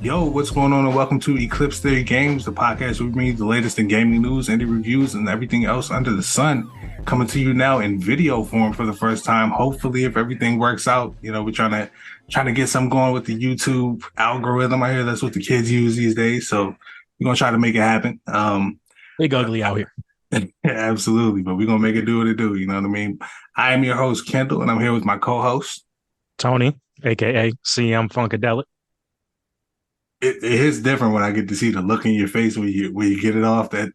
Yo, what's going on? And welcome to Eclipse Theory Games, the podcast where we bring you the latest in gaming news, indie reviews, and everything else under the sun. Coming to you now in video form for the first time. Hopefully, if everything works out, we're trying to get something going with the YouTube algorithm. I hear that's what the kids use these days, so we're gonna try to make it happen. Big ugly out here. Absolutely, but we're gonna make it do what it do. You know what I mean? I am your host, Kendall, and I'm here with my co-host. Tony, aka CM Funkadelic. It is different when I get to see the look in your face when you get it off. That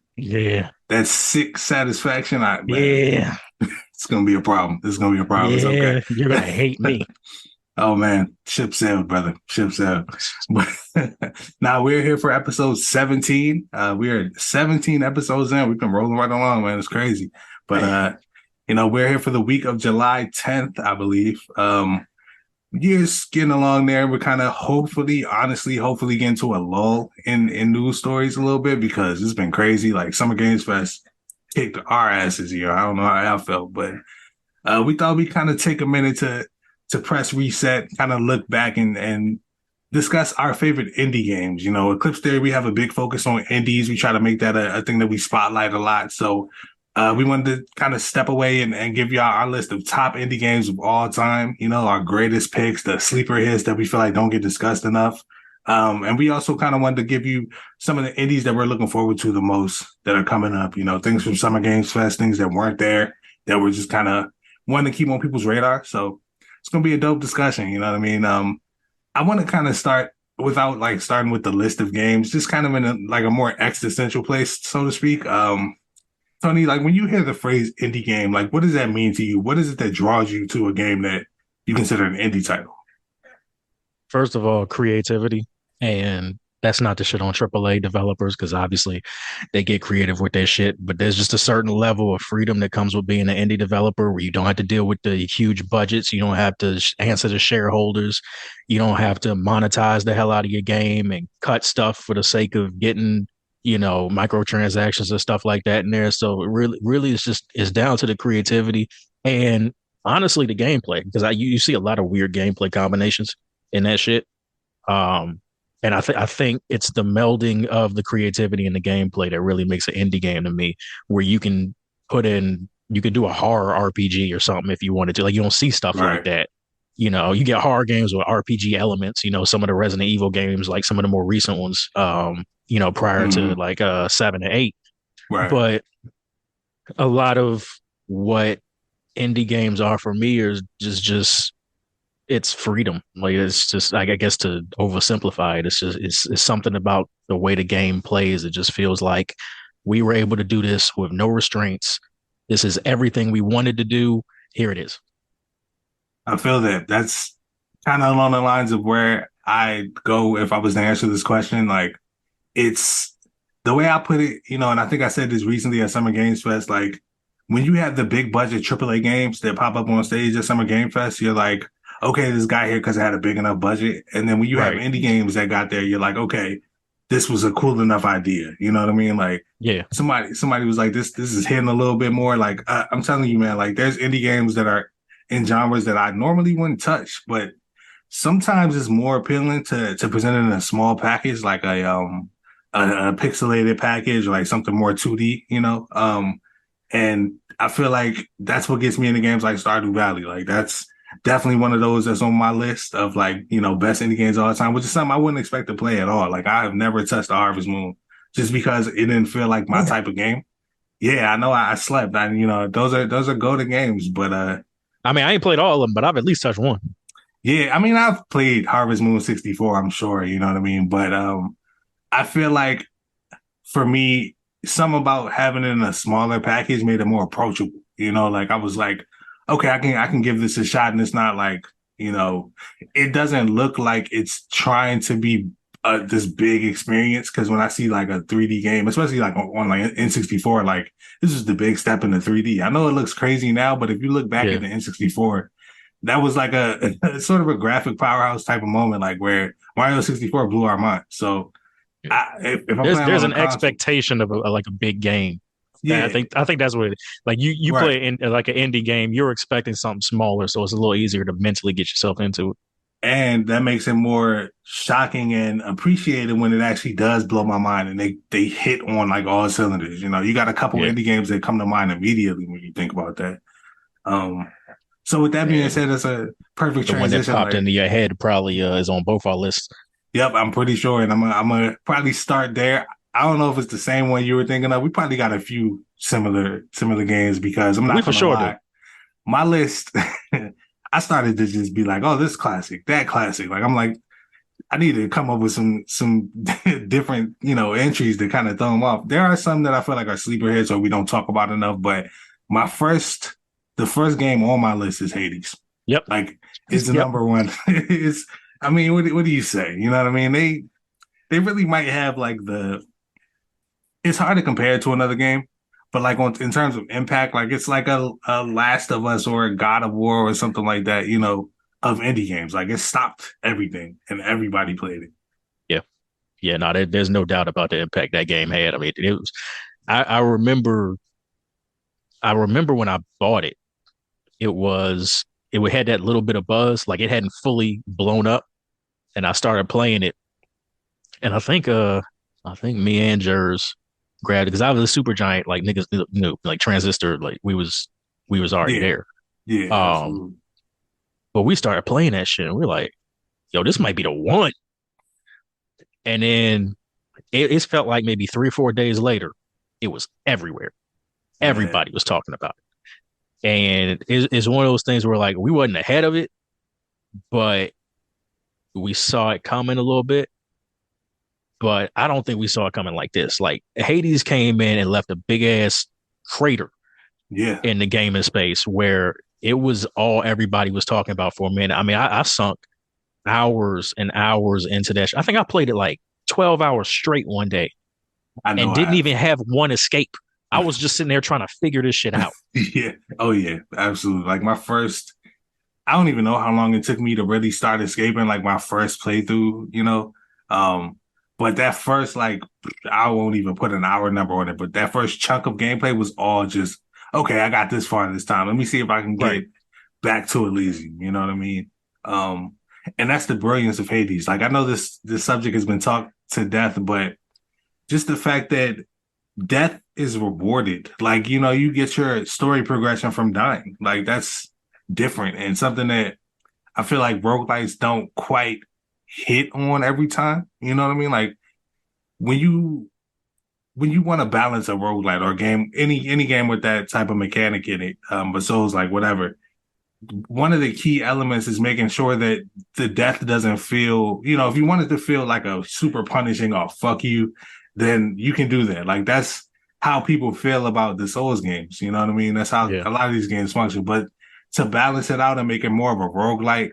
sick satisfaction. Yeah. It's gonna be a problem. It's gonna be a problem. It's Yeah, okay. you're gonna hate me. Oh man, ship sailed, brother. Ship sailed. But now we're here for episode 17. We are 17 episodes in. We've been rolling right along, man. It's crazy. But we're here for the week of July 10th, I believe. Years getting along there. We're kind of hopefully getting to a lull in news stories a little bit because it's been crazy. Like Summer Games Fest kicked our asses here. I don't know how I felt, but we thought we'd kind of take a minute to press reset, kind of look back and discuss our favorite indie games. Eclipse Theory, we have a big focus on indies. We try to make that a thing that we spotlight a lot. So we wanted to kind of step away and give y'all our list of top indie games of all time, our greatest picks, the sleeper hits that we feel like don't get discussed enough. And we also kind of wanted to give you some of the indies that we're looking forward to the most that are coming up, things from Summer Games Fest, things that weren't there, that were just kind of wanting to keep on people's radar. So it's going to be a dope discussion. You know what I mean? I want to kind of start without like starting with the list of games, just kind of in a more existential place, so to speak. Tony, like when you hear the phrase indie game, like what does that mean to you? What is it that draws you to a game that you consider an indie title? First of all, creativity. And that's not to shit on AAA developers because obviously they get creative with their shit, but there's just a certain level of freedom that comes with being an indie developer where you don't have to deal with the huge budgets. You don't have to answer to shareholders. You don't have to monetize the hell out of your game and cut stuff for the sake of getting microtransactions and stuff like that in there. So really, it's down to the creativity and honestly the gameplay because you see a lot of weird gameplay combinations in that shit. And I think it's the melding of the creativity and the gameplay that really makes an indie game to me, where you can do a horror RPG or something if you wanted to. Like you don't see stuff Right. like that. You get horror games with RPG elements. Some of the Resident Evil games, like some of the more recent ones. Prior to like 7 and 8. Right. But a lot of what indie games are for me is just it's freedom. Like it's just I guess to oversimplify it, it's something about the way the game plays. It just feels like we were able to do this with no restraints. This is everything we wanted to do. Here it is. I feel that that's kind of along the lines of where I go if I was to answer this question. Like it's the way I put it, and I think I said this recently at Summer Games Fest, like when you have the big budget AAA games that pop up on stage at Summer Game Fest, you're like, okay, this guy here because it had a big enough budget. And then when you have indie games that got there, you're like, okay, this was a cool enough idea. You know what I mean? Like, yeah, somebody was like, this is hitting a little bit more. Like, I'm telling you, man, like there's indie games that are in genres that I normally wouldn't touch, but sometimes it's more appealing to present it in a small package, like a pixelated package, or like something more 2D, and I feel like that's what gets me into games like Stardew Valley. Like that's definitely one of those that's on my list of like, best indie games of all time, which is something I wouldn't expect to play at all. Like I have never touched the Harvest Moon just because it didn't feel like my type of game. Yeah, I know I slept. Those are go-to games, but I mean, I ain't played all of them, but I've at least touched one. Yeah, I mean, I've played Harvest Moon 64, I'm sure, you know what I mean? But I feel like for me, something about having it in a smaller package made it more approachable. Like I was like, okay, I can give this a shot, and it's not like, it doesn't look like it's trying to be this big experience. Because when I see like a 3D game, especially like on like N64, like this is the big step into 3D. I know it looks crazy now, but if you look back at the N64, that was like a sort of a graphic powerhouse type of moment, like where Mario 64 blew our mind. So if I'm playing there's on an a console, expectation of like a big game. yeah, I think that's what it, like you right. play in like an indie game, you're expecting something smaller, so it's a little easier to mentally get yourself into it. And that makes it more shocking and appreciated when it actually does blow my mind and they hit on like all cylinders. You know, you got a couple Yeah. indie games that come to mind immediately when you think about that. Um, so with that being And said, it's a perfect the one that transition. popped Like, into your head probably is on both our lists. yep, I'm pretty sure, and I'm gonna probably start there. I don't know if it's the same one you were thinking of. We probably got a few similar games because I'm We not for gonna sure do. lie, my list. I started to just be like, oh, this classic, that classic. Like I'm like, I need to come up with some different, entries to kind of throw them off. There are some that I feel like are sleeper hits or we don't talk about enough, but my first the first game on my list is Hades. Yep. Like it's the Yep. number one. It's I mean, what do you say? You know what I mean? They really might have like it's hard to compare it to another game, but like in terms of impact, like it's like a Last of Us or a God of War or something like that, of indie games. Like it stopped everything and everybody played it. Yeah. Yeah. No, there's no doubt about the impact that game had. I mean, it was. I remember. I remember when I bought it. It had that little bit of buzz, like it hadn't fully blown up, and I started playing it, and I think me and Jers grabbed it because I was a super giant, like niggas, like transistor, like we was already Yeah, there. yeah, Um, absolutely. but we started playing that shit, and we're like, yo, this might be the one. And then it felt like maybe 3 or 4 days later, it was everywhere. Man. Everybody was talking about it. And it's one of those things where like we wasn't ahead of it, but we saw it coming a little bit. But I don't think we saw it coming like this. Like Hades came in and left a big ass crater Yeah, in the gaming space where it was all everybody was talking about for a minute. I mean, I sunk hours and hours into that. I think I played it like 12 hours straight one day I know and I didn't have. even have one escape. I was just sitting there trying to figure this shit out. Yeah. Oh yeah, absolutely. Like my first I don't even know how long it took me to really start escaping, like my first playthrough. But that first like I won't even put an hour number on it, but that first chunk of gameplay was all just okay, I got this far this time. Let me see if I can Right. get back to Elysium. You know what I mean? Um, and that's the brilliance of Hades. Like I know this subject has been talked to death, but just the fact that death is rewarded. Like, you get your story progression from dying. Like that's different and something that I feel like roguelites don't quite hit on every time. You know what I mean? Like when you want to balance a roguelite or a game, any game with that type of mechanic in it, but Souls like whatever, one of the key elements is making sure that the death doesn't feel, if you want it to feel like a super punishing or fuck you, then you can do that. Like that's how people feel about the Souls games. You know what I mean? That's how Yeah. a lot of these games function. But to balance it out and make it more of a roguelike,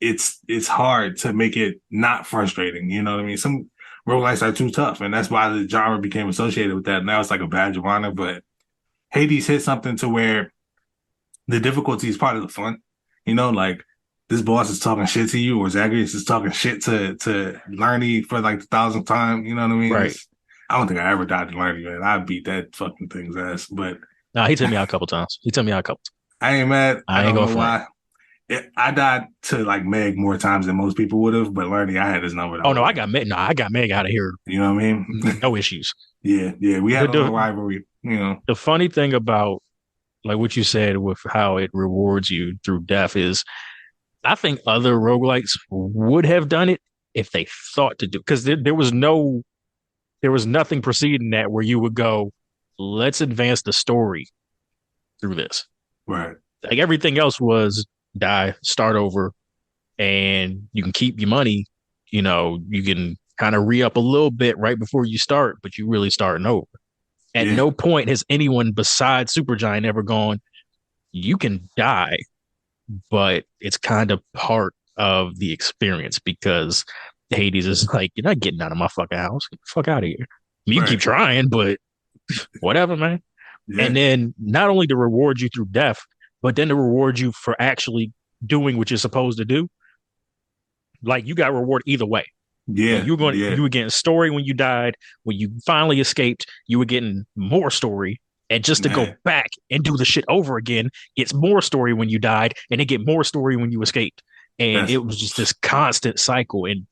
it's hard to make it not frustrating. You know what I mean? Some roguelites are too tough, and that's why the genre became associated with that. Now it's like a badge of honor. But Hades hit something to where the difficulty is part of the fun. Like this boss is talking shit to you, or Zagreus is talking shit to Lerny for like the thousandth time. You know what I mean? Right. I don't think I ever died to Lerny, man. I beat that fucking thing's ass, but Now he took me out a couple times. He took me out a couple. I ain't mad. I I ain't don't gonna know front. why. I died to like Meg more times than most people would have, but Lerny, I had his number the Oh whole no, I game. got Meg. No, I got Meg out of here. You know what I mean? No issues. Yeah, yeah. We The had a little the rivalry. the funny thing about like what you said with how it rewards you through death is I think other roguelites would have done it if they thought to do because there was nothing preceding that where you would go, let's advance the story through this. Right. Like everything else was die, start over, and you can keep your money. You can kind of re up a little bit right before you start, but you really starting over. At Yeah. no point has anyone besides Supergiant ever gone, you can die, but it's kind of part of the experience because Hades is like, you're not getting out of my fucking house. Get the fuck out of here. I mean, you keep Right. trying, but whatever, man. Yeah. And then not only to reward you through death, but then to reward you for actually doing what you're supposed to do. Like you got reward either way. Like Yeah. Yeah. you were getting story when you died. When you finally escaped, you were getting more story. And just to go Man. back and do the shit over again, gets more story when you died, and then get more story when you escaped. And That's it was just this constant cycle. And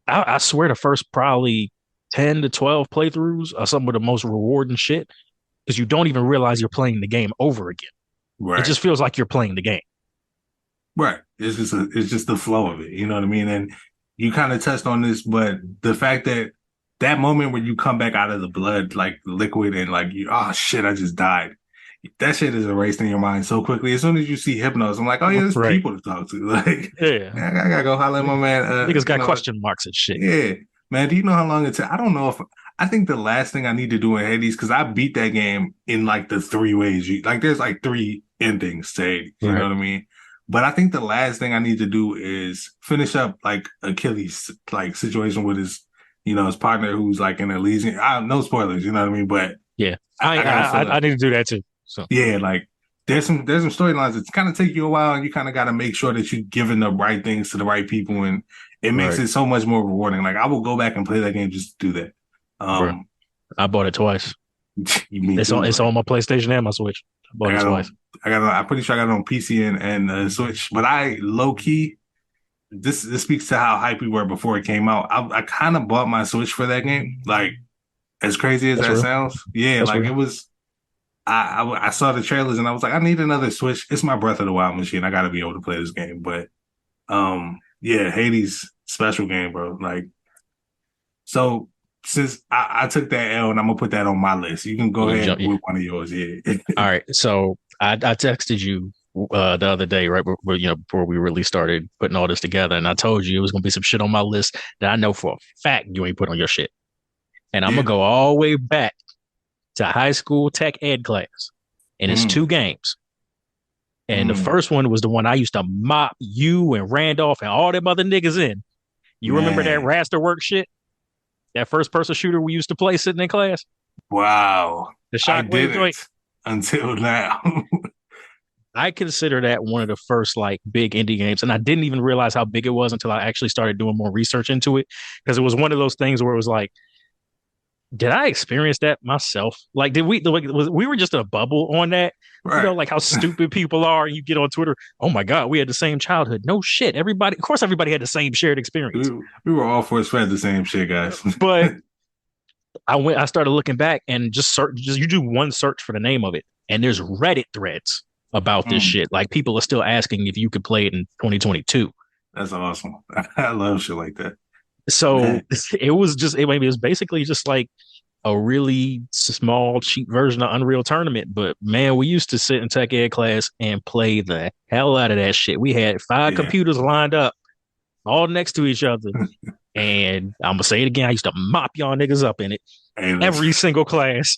I swear the first probably 10 to 12 playthroughs are some of the most rewarding shit because you don't even realize you're playing the game over again. It right. just feels like you're playing the game. Right. It's just the flow of it. You know what I mean? And you kind of touched on this, but the fact that that moment when you come back out of the blood like liquid and like you, oh shit, I just died. That shit is erased in your mind so quickly. As soon as you see Hypnos, I'm like, oh yeah, there's Right. people to talk to. Like, Yeah. man, I gotta go holler at my man. Niggas got question marks and shit. Yeah, man. Do you know how long it took? I don't know if I think the last thing I need to do in Hades because I beat that game in like the three ways. Like, there's like three endings to Hades. You know Right. what I mean? But I think the last thing I need to do is finish up like Achilles like situation with his partner who's like in Elysium. No spoilers, you know what I mean? But Yeah. I gotta feel I it. need to do that too. So Yeah, like there's some storylines that kind of take you a while, and you kind of got to make sure that you're giving the right things to the right people, and it makes right. it so much more rewarding. Like I will go back and play that game just to do that. Bro. Um, I bought it twice. me It's too. on Like my PlayStation and my Switch. I I bought it got twice. on, I'm pretty sure I got it on PC and Switch. But I low key, this speaks to how hype we were before it came out. I kind of bought my Switch for that game. Like as crazy as That's that real. sounds, yeah. That's Like it real. was. I saw the trailers and I was like, I need another Switch. It's my Breath of the Wild machine. I got to be able to play this game. But yeah, Hades special game, bro. Like so, since I took that L and I'm gonna put that on my list, you can go You ahead jump. Yeah. with one of yours. Yeah, All right. So I texted you the other day, right before we really started putting all this together, and I told you it was gonna be some shit on my list that I know for a fact you ain't put on your shit. And I'm yeah. gonna go all the way back to high school tech ed class, and it's Mm, two games. And the mm, first one was the one I used to mop you and Randolph and all them other niggas in. You remember that man, Rasterwork shit? That first person shooter we used to play sitting in class? wow. The I Shockwave joint? didn't until now. I consider that one of the first like big indie games. And I didn't even realize how big it was until I actually started doing more research into it. Because it was one of those things where it was like, did I experience that myself? Like, we were just in a bubble on that? You know, Right. like how stupid people are. You get on Twitter, oh my God, we had the same childhood. No shit. Of course, everybody had the same shared experience. We were all force fed the same shit, guys. But I started looking back and just search, just you do one search for the name of it, and there's Reddit threads about this Mm, shit. Like people are still asking if you could play it in 2022. that's awesome. I love shit like that. So Man. it was basically just like a really small, cheap version of Unreal Tournament. But man, we used to sit in tech ed class and play the hell out of that shit. We had five Yeah. computers lined up all next to each other. And I'm gonna say it again. I used to mop y'all niggas up in it Hey, listen. every single class,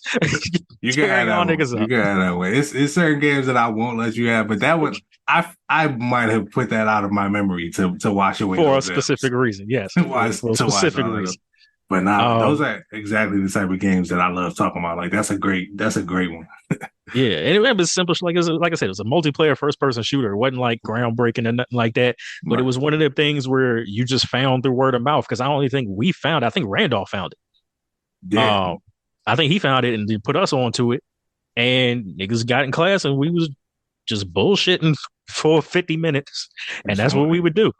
You can have tearing that y'all one. niggas You up can have that way. It's certain games that I won't let you have, but that one I might have put that out of my memory to wash away for a those L's. specific reason. Yes, To watch for a to watch specific all of them. reason. But nah, those Um, are exactly the type of games that I love talking about. Like that's a great one. yeah, and it was simple. Like I said, it was a multiplayer first person shooter. It wasn't like groundbreaking and nothing like that. But it Right. was one of the things where you just found through word of mouth. Because I don't think we found. I think Randolph found it. Yeah. I think he found it and then put us onto it. And niggas got in class and we was just bullshitting for 50 minutes, and that's what we would do.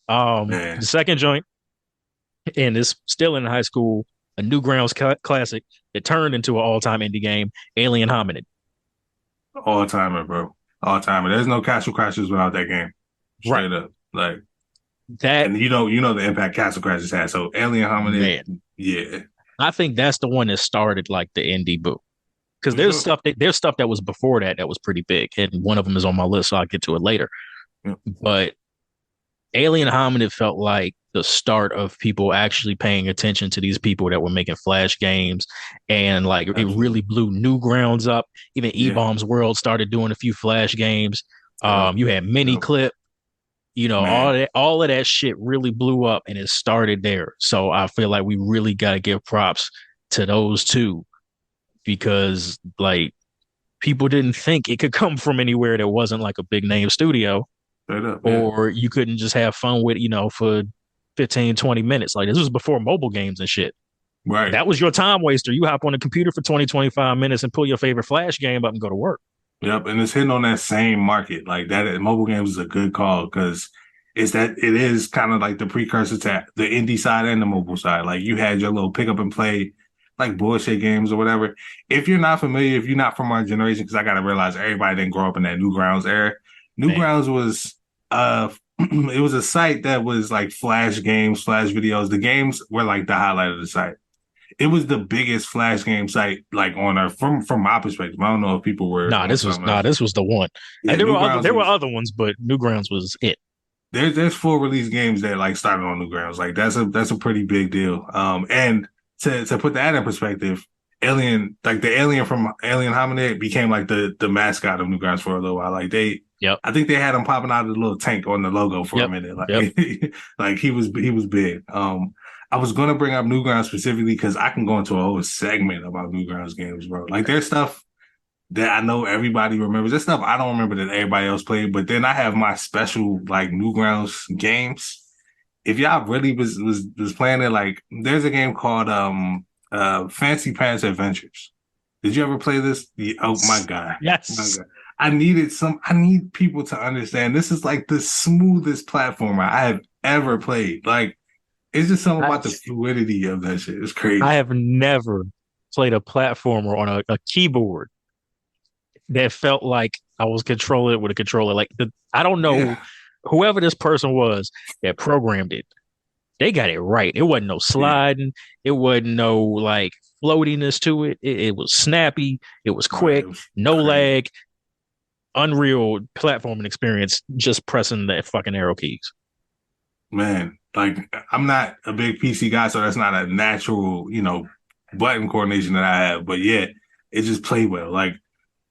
Man, The second joint, and it's still in high school, a Newgrounds classic that turned into an all-time indie game, Alien Hominid. all timer, bro. All timer. There's no Castle Crashers without that game. Right. Straight up. Like That and you know the impact Castle Crashers had. So Alien Hominid, man, yeah. I think that's the one that started like the indie boom. Because For sure. there's stuff that was before that was pretty big, and one of them is on my list, so I'll get to it later. Yeah. But Alien Hominid felt like the start of people actually paying attention to these people that were making flash games, and like it Absolutely. really blew Newgrounds up. Even Yeah. E-Bomb's World started doing a few flash games. Yep. You had Mini Yep. Clip, Man. all of that shit really blew up, and it started there. So I feel like we really got to give props to those two because like people didn't think it could come from anywhere that wasn't like a big name studio, Straight up. Yeah. or you couldn't just have fun with, for 15, 20 minutes. Like this was before mobile games and shit. Right. That was your time waster. You hop on the computer for 20, 25 minutes and pull your favorite flash game up and go to work. Yep. And it's hitting on that same market. Like that mobile games is a good call because is that it is kind of like the precursor to the indie side and the mobile side. Like you had your little pick up and play, like bullshit games or whatever. If you're not familiar, if you're not from our generation, because I gotta realize everybody didn't grow up in that Newgrounds era. Man, Newgrounds was it was a site that was like flash games, flash videos. The games were like the highlight of the site. It was the biggest flash game site like on earth from my perspective. I don't know if people were on something else. this was the one. Yeah, There Newgrounds were was other ones, but Newgrounds was it. there's full release games that like started on Newgrounds. Like that's a pretty big deal. And to put that in perspective, Alien, like the alien from Alien Hominid became like the mascot of Newgrounds for a little while. Like Yep. I think they had him popping out of the little tank on the logo for a Yep. minute. Yep. Like like he was big. I was gonna bring up Newgrounds specifically because I can go into a whole segment about Newgrounds games, bro. Like there's stuff that I know everybody remembers. There's stuff I don't remember that everybody else played, but then I have my special like Newgrounds games. If y'all really was playing it, like there's a game called Fancy Pants Adventures. Did you ever play this? Oh my God. My Yes. God. I need people to understand this is like the smoothest platformer I have ever played. Like it's just something I, about the fluidity of that shit. It's I crazy. have never played a platformer on a keyboard that felt like I was controlling it with a controller. I don't know Yeah. whoever this person was that programmed it. They got it right. It wasn't no Yeah. sliding. It wasn't no like floatiness to it. It was snappy. It was Right. It quick. was No crazy. lag. Unreal platforming experience. Just pressing the fucking arrow keys. Man, like I'm not a big PC guy, so that's not a natural, button coordination that I have. But yeah, it just played well. Like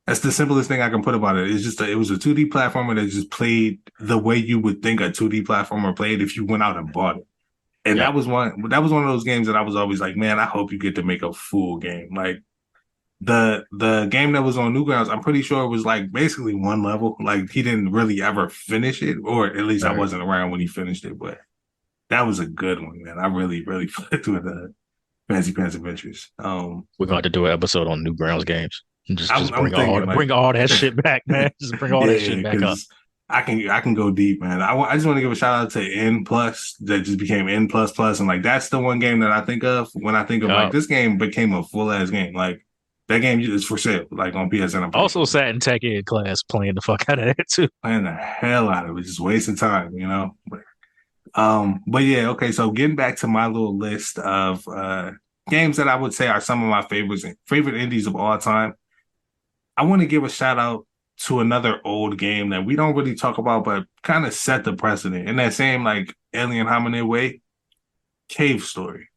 that's the simplest thing I can put about it. It's just it was a 2D platformer that just played the way you would think a 2D platformer played if you went out and bought it. And Yeah. that was one of those games that I was always like, man, I hope you get to make a full game. Like the game that was on Newgrounds, I'm pretty sure it was like basically one level. Like he didn't really ever finish it, or at least I All right. wasn't around when he finished it. But that was a good one, man. I really, really flipped with Fancy Pants Adventures. We're going to do an episode on Newgrounds games. And just I'm thinking like, bring all that shit back, man. Just bring all that yeah, shit back up. because I can go deep, man. I just want to give a shout out to N Plus that just became N plus plus, and like that's the one game that I think of when I think of like Yup. this game became a full ass game. Like that game is for sale, like on PSN. I'm pretty Also sure. sat in tech ed class playing the fuck out of that too. Playing the hell out of it, just wasting time. But yeah, okay. So getting back to my little list of games that I would say are some of my favorite indies of all time. I want to give a shout out to another old game that we don't really talk about, but kind of set the precedent in that same like Alien Hominid way. Cave Story.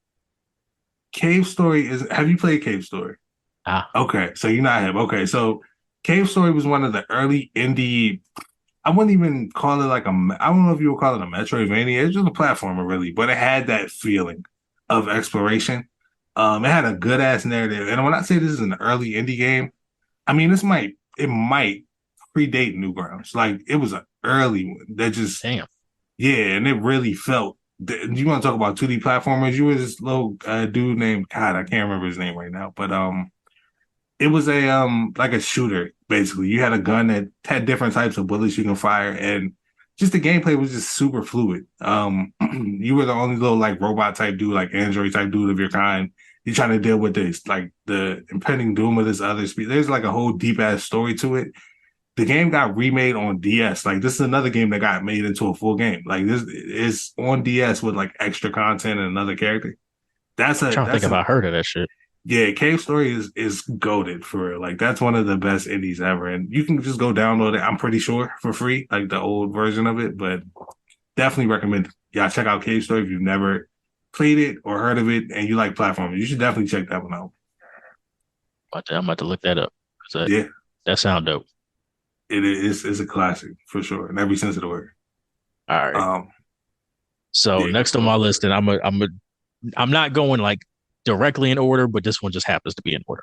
Cave Story is. Have you played Cave Story? Ah, Okay, so you're not him. Okay, so Cave Story was one of the early indie. I wouldn't even call it like I don't know if you would call it a Metroidvania. It's just a platformer, really, but it had that feeling of exploration. It had a good ass narrative, and when I say this is an early indie game, I mean it might predate Newgrounds. Like it was an early one that just damn. yeah, and it really felt. You want to talk about 2D platformers? You were this little dude named God, I can't remember his name right now, but it was a like a shooter basically. You had a gun that had different types of bullets you can fire, and just the gameplay was just super fluid. You were the only little like robot type dude, like android type dude of your kind. You're trying to deal with this like the impending doom of this other speed. There's like a whole deep ass story to it. The game got remade on DS. Like this is another game that got made into a full game. Like this is on DS with like extra content and another character. I'm trying to think That's if a I heard of that shit. yeah, Cave Story is goated for real. Like that's one of the best indies ever. And you can just go download it, I'm pretty sure, for free, like the old version of it. But definitely recommend y'all check out Cave Story if you've never played it or heard of it and you like platformers. You should definitely check that one out. I'm about to look that up. Yeah, That sound dope. it is it's a classic for sure in every sense of the word. All right. Um So yeah, next on go my for list, it. and I'm not going like directly in order, but this one just happens to be in order.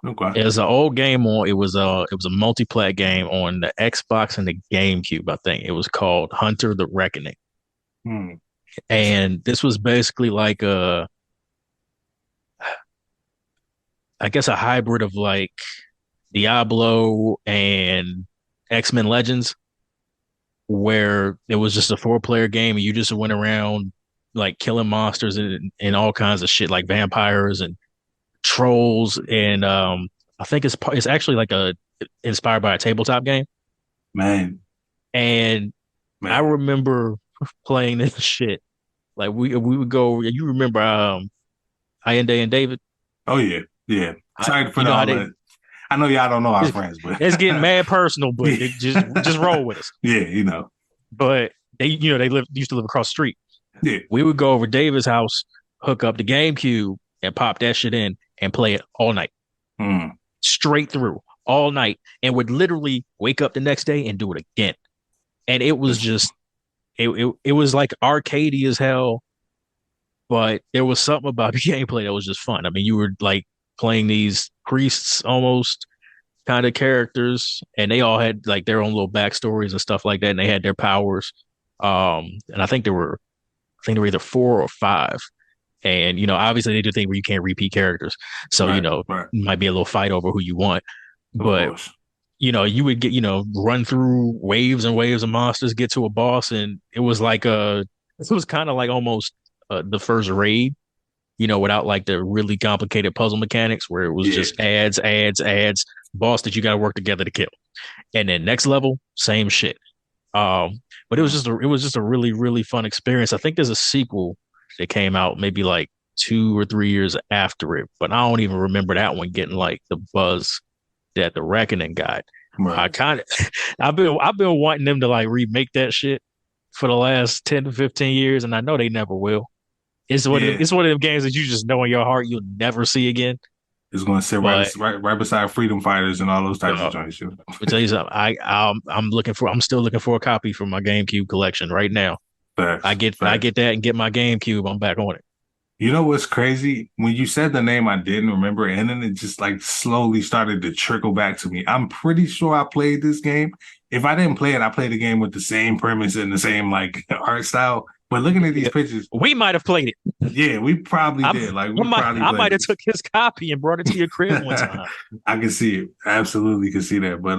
Okay. It's an old game on. It was a multiplayer game on the Xbox and the GameCube. I think it was called Hunter the Reckoning, Hmm. and this was basically like I guess a hybrid of like Diablo and X-Men Legends, where it was just a 4-player game and you just went around like killing monsters and all kinds of shit like vampires and trolls and I think it's actually like a inspired by a tabletop game. Man, And I man. remember playing this shit. Like we would go. You remember Ian Day and David? Oh yeah, yeah. Sorry for You know how all they that. I know y'all don't know our friends, but it's getting mad personal, but yeah, it just roll with us. yeah, you know, But they used to live across the street. yeah. We would go over David's house, hook up the GameCube, and pop that shit in and play it all night, Mm, straight through, all night, and would literally wake up the next day and do it again. And it was it's, just it was like arcadey as hell, but there was something about the gameplay that was just fun. I mean, you were like playing these priests almost kind of characters, and they all had like their own little backstories and stuff like that, and they had their powers. And I think there were either 4 or 5. And obviously they do things where you can't repeat characters, so right, right. might be a little fight over who you want, Of but course. you would get run through waves and waves of monsters, get to a boss, and it was kind of like almost the first raid, without like the really complicated puzzle mechanics where it was Yeah, just ads, boss that you got to work together to kill. And then next level, same shit. But mm, it was just a really, really fun experience. I think there's a sequel that came out maybe like 2 or 3 years after it, but I don't even remember that one getting like the buzz that the Reckoning got. right. I kind of, I've been wanting them to like remake that shit for the last 10 to 15 years, and I know they never will. Yeah, It's one of them games that you just know in your heart you'll never see again. it's going to sit But right beside Freedom Fighters and all those types of uh, joints. You know? I'll tell you something. I'm still looking for a copy for my GameCube collection right now. Facts, I facts. get that and get my GameCube. I'm back on it. You know what's crazy? When you said the name, I didn't remember, and then it just like slowly started to trickle back to me. I'm pretty sure I played this game. If I didn't play it, I played the game with the same premise and the same like art style. But looking at these Yeah. pictures, We might have played it. yeah, we probably did. Like we probably I played might have it. took his copy and brought it to your crib one time. I can see it. Absolutely can see that. But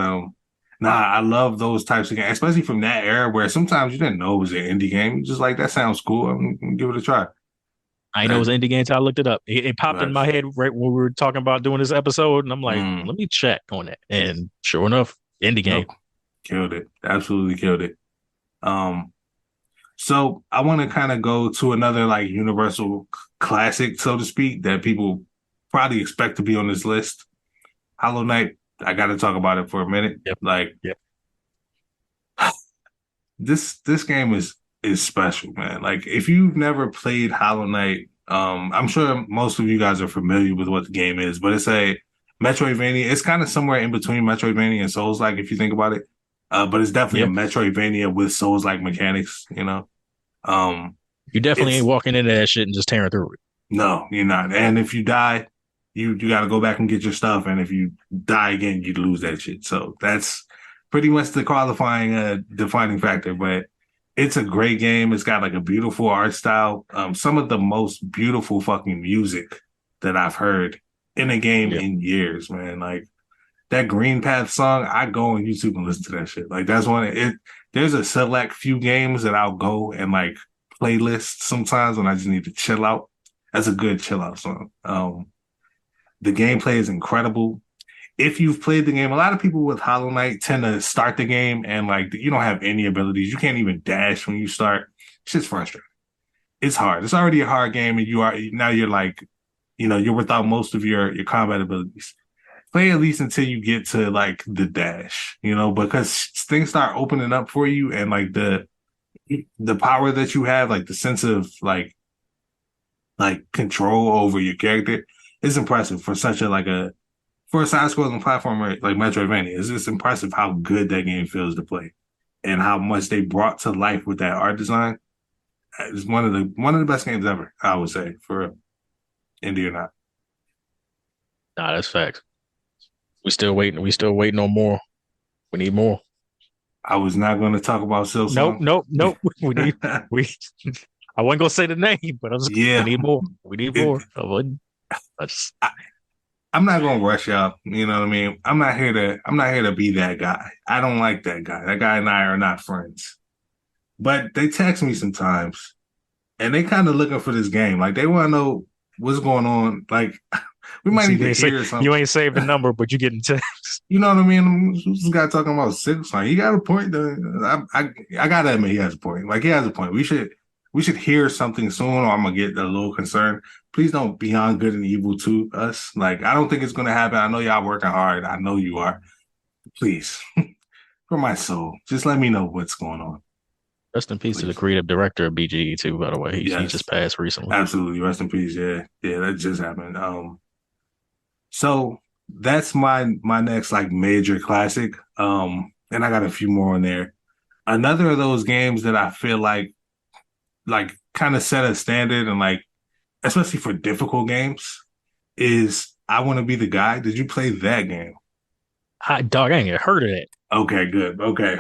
nah, I love those types of games, especially from that era where sometimes you didn't know it was an indie game. You just like that sounds cool. I'm gonna give it a try. I know it That was indie game until I looked it up. It popped in my that's head right when we were talking about doing this episode, and I'm like, mm, let me check on it. And sure enough, indie game. nope, killed it. Absolutely killed it. Um, so I want to kind of go to another like universal classic, so to speak, that people probably expect to be on this list. Hollow Knight. I got to talk about it for a minute. Yep. Like Yep. this game is special, man. Like if you've never played Hollow Knight, I'm sure most of you guys are familiar with what the game is, but it's a Metroidvania. It's kind of somewhere in between Metroidvania and Souls-like if you think about it. But it's definitely a Yeah. Metroidvania with Souls-like mechanics, you know. Um, You definitely ain't it's walking into that shit and just tearing through it. no, you're not. And if you die, you got to go back and get your stuff. And if you die again, you lose that shit. So that's pretty much the qualifying defining factor. But it's a great game. It's got like a beautiful art style. Some of the most beautiful fucking music that I've heard in a game Yeah. in years, man. Like that Green Path song, I go on YouTube and listen to that shit. Like that's one. There's a select few games that I'll go and like playlist sometimes when I just need to chill out. That's a good chill out song. The gameplay is incredible. If you've played the game, a lot of people with Hollow Knight tend to start the game and like you don't have any abilities. You can't even dash when you start. It's just frustrating. It's hard. It's already a hard game, and you're like, you're without most of your combat abilities. Play at least until you get to like the dash, because things start opening up for you, and like the power that you have, like the sense of like control over your character is impressive for such a like a for a side-scrolling platformer like Metroidvania. It's just impressive how good that game feels to play and how much they brought to life with that art design. It's one of the best games ever, I would say, for indie or not. Nah, that's facts. We still waiting. We still waiting on more. We need more. I was not going to talk about Nope, Silsong. nope, nope. We. I wasn't gonna say the name, but we Yeah, need more. We need it, more. I wouldn't. I just, I, I'm not going to rush y'all. You know what I mean? I'm not here to be that guy. I don't like that guy. That guy and I are not friends. But they text me sometimes, and they kind of looking for this game. Like they want to know what's going on. Like we might See, need to they say hear something. you ain't saved the number, but you getting text. You know what I mean? This guy talking about six. Like he got a point. I gotta admit he has a point. Like he has a point. We should hear something soon, or I'm gonna get a little concerned. Please don't beyond good and evil to us. Like I don't think it's gonna happen. I know y'all working hard. I know you are. Please, for my soul, just let me know what's going on. Rest in peace to the Please. creative director of BGE too. By the way, he Yes, just passed recently. absolutely. Rest in peace. Yeah, yeah, that just happened. So that's my next like major classic. And I got a few more in there. Another of those games that I feel like kind of set a standard and like especially for difficult games is I Want to Be the Guy. Did you play that game? Dog, I ain't even heard of that. Okay, good. Okay.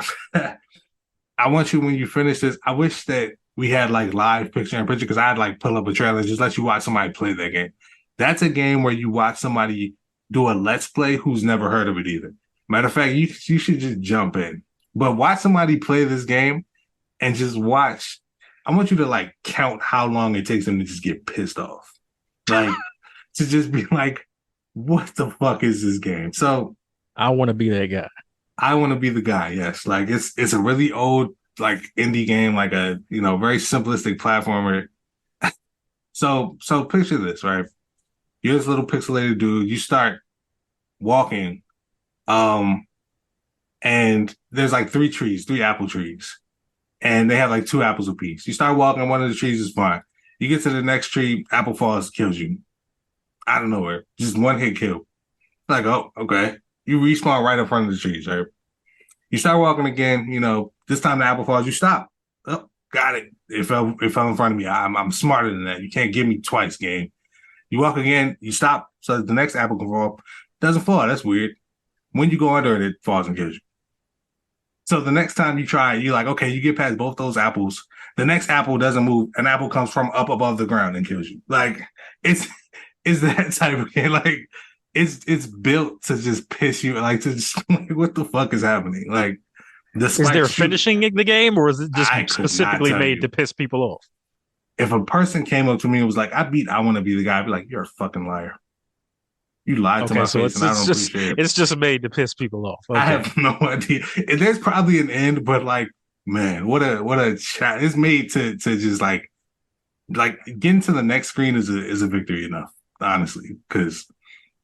I want you when you finish this. I wish that we had like live picture in picture because I'd like pull up a trailer and just let you watch somebody play that game. That's a game where you watch somebody do a let's play who's never heard of it either. Matter of fact, you should just jump in. But watch somebody play this game and just watch. I want you to like count how long it takes them to just get pissed off. Like to just be like, what the fuck is this game? So I want to be that guy. I Want to Be the Guy. Yes, like it's a really old like indie game, like a very simplistic platformer. So picture this, right? You're this little pixelated dude. You start walking, um, and there's like three apple trees, and they have like two apples apiece. You start walking, one of the trees is fine. You get to the next tree, apple falls, kills you out of nowhere. Just one hit kill. Like, oh, okay. You respawn right in front of the trees, right? You start walking again, this time the apple falls, you stop. Oh, got it. It fell in front of me. I'm smarter than that. You can't give me twice, game. You walk again, you stop, so the next apple can fall. Doesn't fall. That's weird. When you go under it, it falls and kills you. So the next time you try, you're like, okay, you get past both those apples. The next apple doesn't move. An apple comes from up above the ground and kills you. Like it's that type of game. Like it's built to just piss you. Like to just like, what the fuck is happening? Like is there finishing the game, or is it just specifically made to piss people off? If a person came up to me and was like, I Want to Be the Guy, I'd be like, you're a fucking liar. You lied to my face, and I don't appreciate it. It's just made to piss people off. Okay. I have no idea. And there's probably an end, but like, man, what a chat. It's made to just like getting to the next screen is a victory enough, honestly, because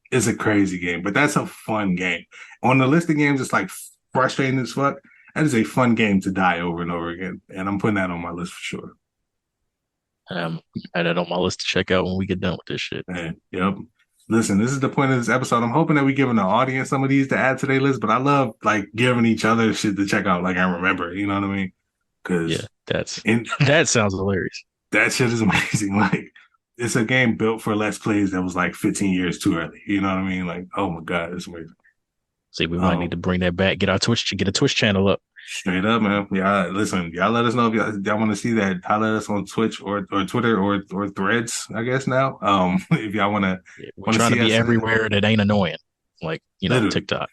it's a crazy game. But that's a fun game. On the list of games, it's like frustrating as fuck. That is a fun game to die over and over again, and I'm putting that on my list for sure. I had that on my list to check out when we get done with this shit. Man, yep. Listen, this is the point of this episode. I'm hoping that we're giving the audience some of these to add to their list, but I love like giving each other shit to check out. Like I remember, you know what I mean? Because that sounds hilarious. That shit is amazing. Like it's a game built for Let's Plays that was like 15 years too early. You know what I mean? Like, oh my God, it's amazing. See, we might need to bring that back. Get a Twitch channel up. Straight up, man. Yeah, listen, y'all let us know if y'all want to see that. Holler at us on Twitch or Twitter or Threads, I guess now. If y'all want to, we're trying to be everywhere that ain't annoying, like literally. TikTok.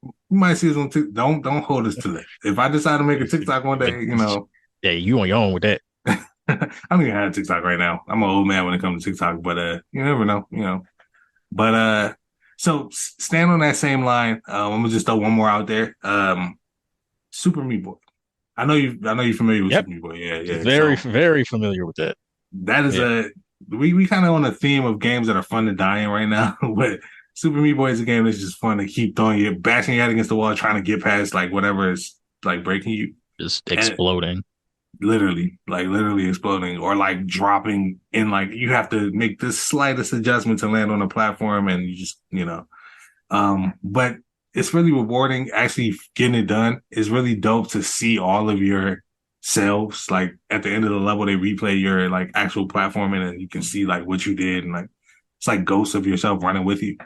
You might see us on TikTok. Don't hold us to that. If I decide to make a TikTok one day, yeah, you on your own with that. I don't even have TikTok right now. I'm an old man when it comes to TikTok, but you never know, But so stand on that same line. I'm gonna just throw one more out there. Super Meat Boy. I know you're familiar with Super Meat Boy. Yeah. Very familiar with that. That is we kind of on a theme of games that are fun to die in right now. But Super Meat Boy is a game that's just fun to keep bashing your head against the wall, trying to get past like whatever is like breaking you. Just exploding. Literally exploding or like dropping in, like you have to make the slightest adjustment to land on a platform and you just, but it's really rewarding actually getting it done. It's really dope to see all of your selves. Like at the end of the level, they replay your like actual platforming and you can see like what you did and like it's like ghosts of yourself running with you.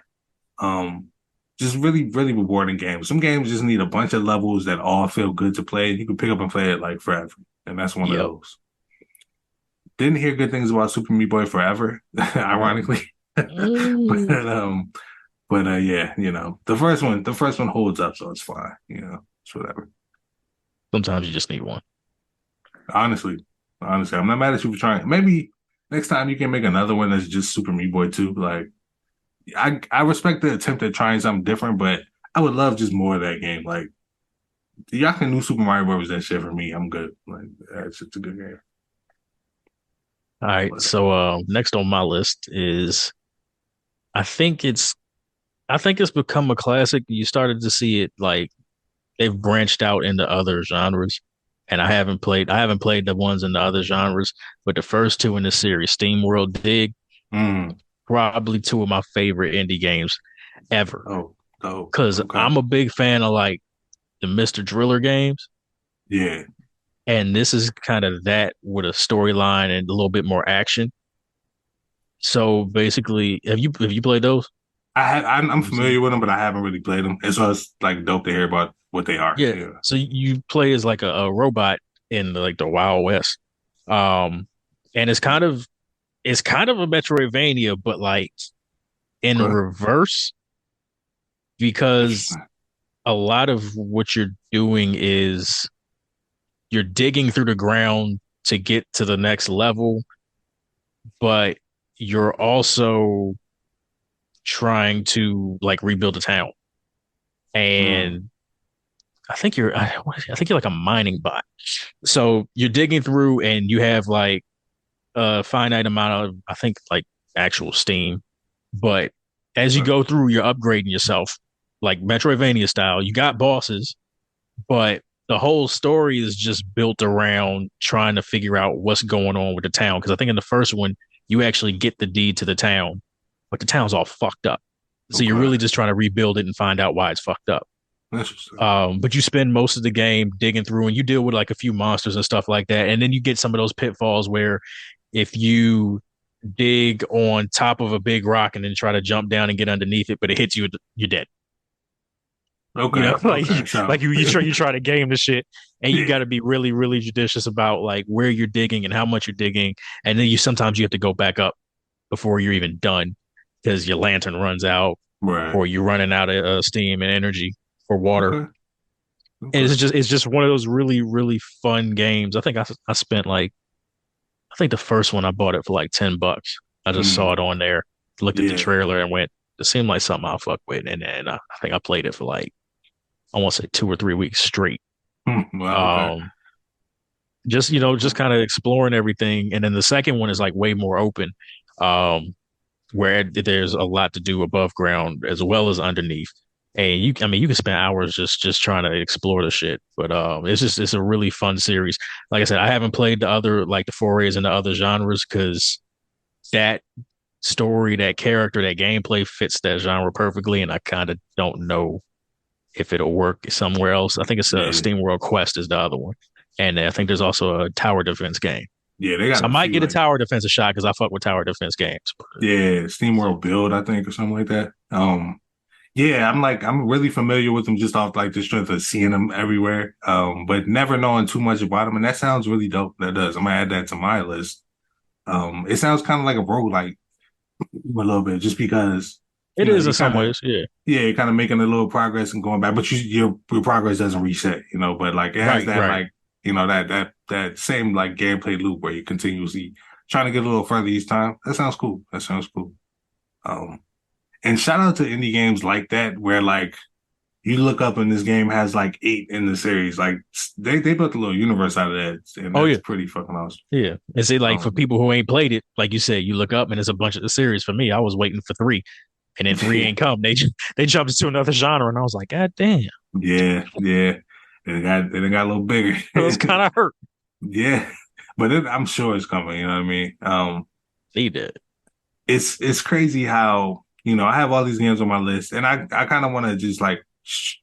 Just really, really rewarding games. Some games just need a bunch of levels that all feel good to play. You can pick up and play it like forever. And that's one of those. Didn't hear good things about Super Meat Boy Forever, ironically. But yeah, the first one holds up, so it's fine. It's whatever. Sometimes you just need one. Honestly, honestly, I'm not mad at you for trying. Maybe next time you can make another one that's just Super Meat Boy too. Like, I respect the attempt at trying something different, but I would love just more of that game. Like, y'all can do Super Mario Bros. That shit for me. I'm good. Like, that's just a good game. All right. But So next on my list is I think it's I think it's become a classic. You started to see it like they've branched out into other genres. And I haven't played the ones in the other genres, but the first two in the series, Steam World Dig, mm, probably two of my favorite indie games ever. oh, oh, Cause okay, I'm a big fan of like the Mr. Driller games. yeah. And this is kind of that with a storyline and a little bit more action. So basically, have you played those? I'm You see? familiar with them, but I haven't really played them. And so it's like dope to hear about what they are. Yeah. Yeah. So you play as like a robot in like the Wild West. Um, and it's kind of a Metroidvania, but like in Okay. reverse because Interesting. a lot of what you're doing is you're digging through the ground to get to the next level, but you're also trying to like rebuild a town. Mm, And I think you're like a mining bot. So you're digging through and you have like a finite amount of I think like actual steam. But as you okay. go through, you're upgrading yourself like Metroidvania style. You got bosses, but the whole story is just built around trying to figure out what's going on with the town. Because I think in the first one, you actually get the deed to the town, but the town's all fucked up. So you're Okay. really just trying to rebuild it and find out why it's fucked up. Interesting. But you spend most of the game digging through and you deal with like a few monsters and stuff like that. And then you get some of those pitfalls where if you dig on top of a big rock and then try to jump down and get underneath it, but it hits you, you're dead. You Okay. know, like Okay. So, you try to game the shit, and you got yeah. to be really really judicious about like where you're digging and how much you're digging, and then you sometimes you have to go back up before you're even done because your lantern runs out Right. or you're running out of steam and energy for water. Okay. And Okay. it's just one of those really really fun games. I spent like I think the first one I bought it for like $10. I just saw Mm, it on there, looked at the yeah. trailer, and went. It seemed like something I'll fuck with, and then I think I played it for like I want to say 2 or 3 weeks straight. Wow. Okay. Um, just just kind of exploring everything, and then the second one is like way more open, um, where there's a lot to do above ground as well as underneath. And I mean, you can spend hours just trying to explore the shit. But it's a really fun series. Like I said, I haven't played the other like the forays and the other genres because that story, that character, that gameplay fits that genre perfectly, and I kind of don't know if it'll work somewhere else. I think it's a Yeah. SteamWorld Quest is the other one, and I think there's also a tower defense game. Yeah. They So got I a might few get a like, tower defense a shot because I fuck with tower defense games. yeah, SteamWorld Build, I think, or something like that. Yeah, I'm really familiar with them just off like the strength of seeing them everywhere. But never knowing too much about them. And that sounds really dope. That does. I'm gonna add that to my list. It sounds kind of like a roguelike a little bit, just because, It is in you some kind of, ways, yeah. yeah, you're kind of making a little progress and going back, but your progress doesn't reset, but like it has Right, that right. like, that same like gameplay loop where you continuously trying to get a little further each time. That sounds cool. That sounds cool. Um, and shout out to indie games like that where like you look up and this game has like 8 in the series. Like they built a little universe out of that, and Oh that's yeah, pretty fucking awesome. yeah. And see, like for Um, people who ain't played it, like you said, you look up and it's a bunch of the series. For me, I was waiting for three, and then three yeah, ain't come. They jumped into another genre, and I was like, God damn, yeah, yeah. And it got a little bigger. it was kind of hurt. Yeah, but I'm sure it's coming. You know what I mean? They did. It's crazy how I have all these games on my list, and I kind of want to just like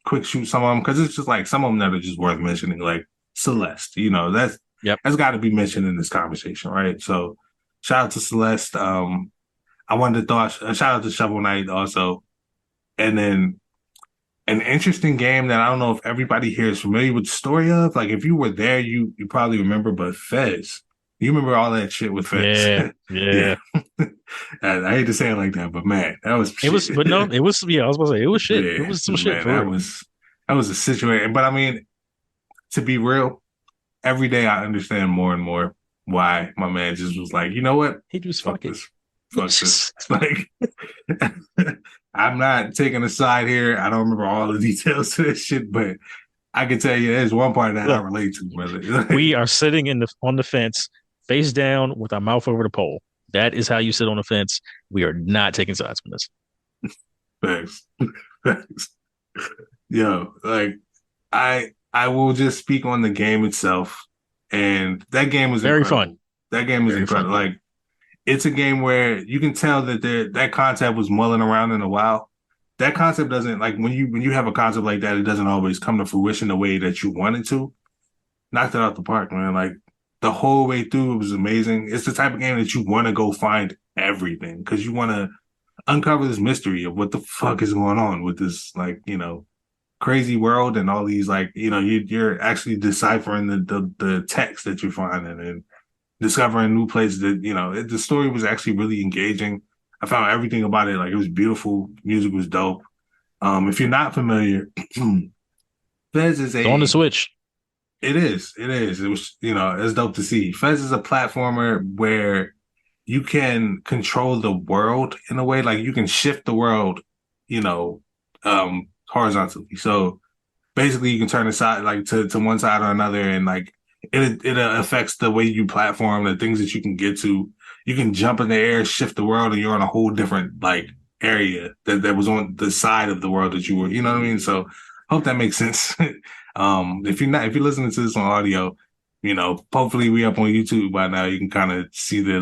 quick shoot some of them because it's just like some of them that are just worth mentioning, like Celeste. Yep. That's got to be mentioned in this conversation, right? So shout out to Celeste. I wanted to throw a shout out to Shovel Knight also, and then an interesting game that I don't know if everybody here is familiar with the story of. Like if you were there, you probably remember, but Fez. You remember all that shit with Fez. Yeah, Yeah. yeah. I hate to say it like that, but man, that was It was, shit. but no, it was. Yeah, I was about to say it was shit. It Yeah, was some shit man, for real. that was a situation. But I mean, to be real, every day I understand more and more why my man just was like, you know what? He just Fuck fuck it. this. Fuck this. It's like I'm not taking a side here. I don't remember all the details to this shit, but I can tell you there's one part that I Look, relate to, brother. we are sitting on the fence, face down, with our mouth over the pole. That is how you sit on the fence. We are not taking sides from this. Thanks. Thanks. Yo, like I will just speak on the game itself, and that game was Very incredible. fun. That game was Very fun. incredible. Like it's a game where you can tell that that concept was mulling around in a while. That concept doesn't like when you have a concept like that, it doesn't always come to fruition the way that you want it to. Knocked it out the park, man. Like the whole way through, it was amazing. It's the type of game that you want to go find everything because you want to uncover this mystery of what the fuck is going on with this, like, crazy world and all these, like, you're actually deciphering the text that you're finding and discovering new places that, the story was actually really engaging. I found everything about it, like, it was beautiful. Music was dope. If you're not familiar, Fez is It's on the a Switch. It is. It is. It was, it's dope to see. Fez is a platformer where you can control the world in a way, like you can shift the world, horizontally. So basically you can turn the side like to one side or another and like it affects the way you platform, the things that you can get to. You can jump in the air, shift the world, and you're on a whole different like area that was on the side of the world that you were, you know what I mean? So hope that makes sense. If you're listening to this on audio, hopefully we up on YouTube by now. You can kind of see the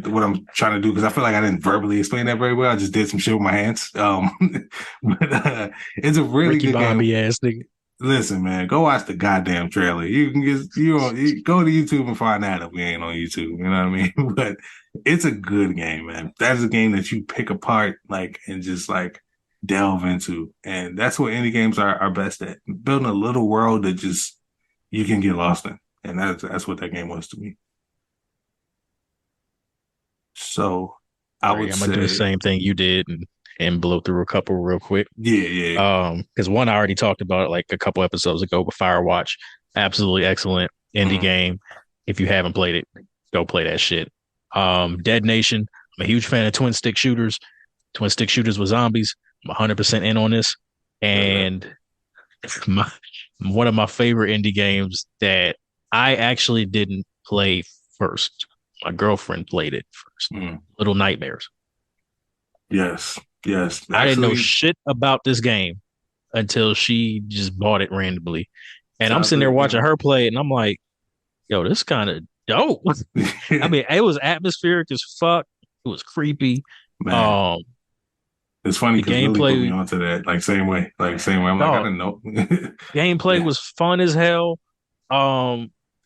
what I'm trying to do because I feel like I didn't verbally explain that very well. I just did some shit with my hands. But it's a really Ricky good game. Bobby ass nigga. Listen, man, go watch the goddamn trailer. You can you go to YouTube and find that if we ain't on YouTube. You know what I mean? But it's a good game, man. That's a game that you pick apart like and just like delve into, and that's what indie games are best at. Building a little world that just you can get lost in, and that's what that game was to me. So I All right, would I'm gonna do the say, same thing you did and blow through a couple real quick. yeah, yeah. Because one I already talked about like a couple episodes ago, but Firewatch, absolutely excellent indie Mm-hmm. game. If you haven't played it, go play that shit. Dead Nation, I'm a huge fan of twin stick shooters. Twin stick shooters with zombies. I'm 100% in on this. And my one of my favorite indie games that I actually didn't play first. My girlfriend played it first. Mm. Little Nightmares. Yes, yes. I didn't know Actually, shit about this game until she just bought it randomly. And I'm shout out sitting there to watching her play it, and I'm like, yo, this kind of dope. I mean, it was atmospheric as fuck. It was creepy. man. Um, It's funny the because Lily put me gameplay, onto that like same way, I'm like, I dog, didn't know. gameplay Yeah, was fun as hell.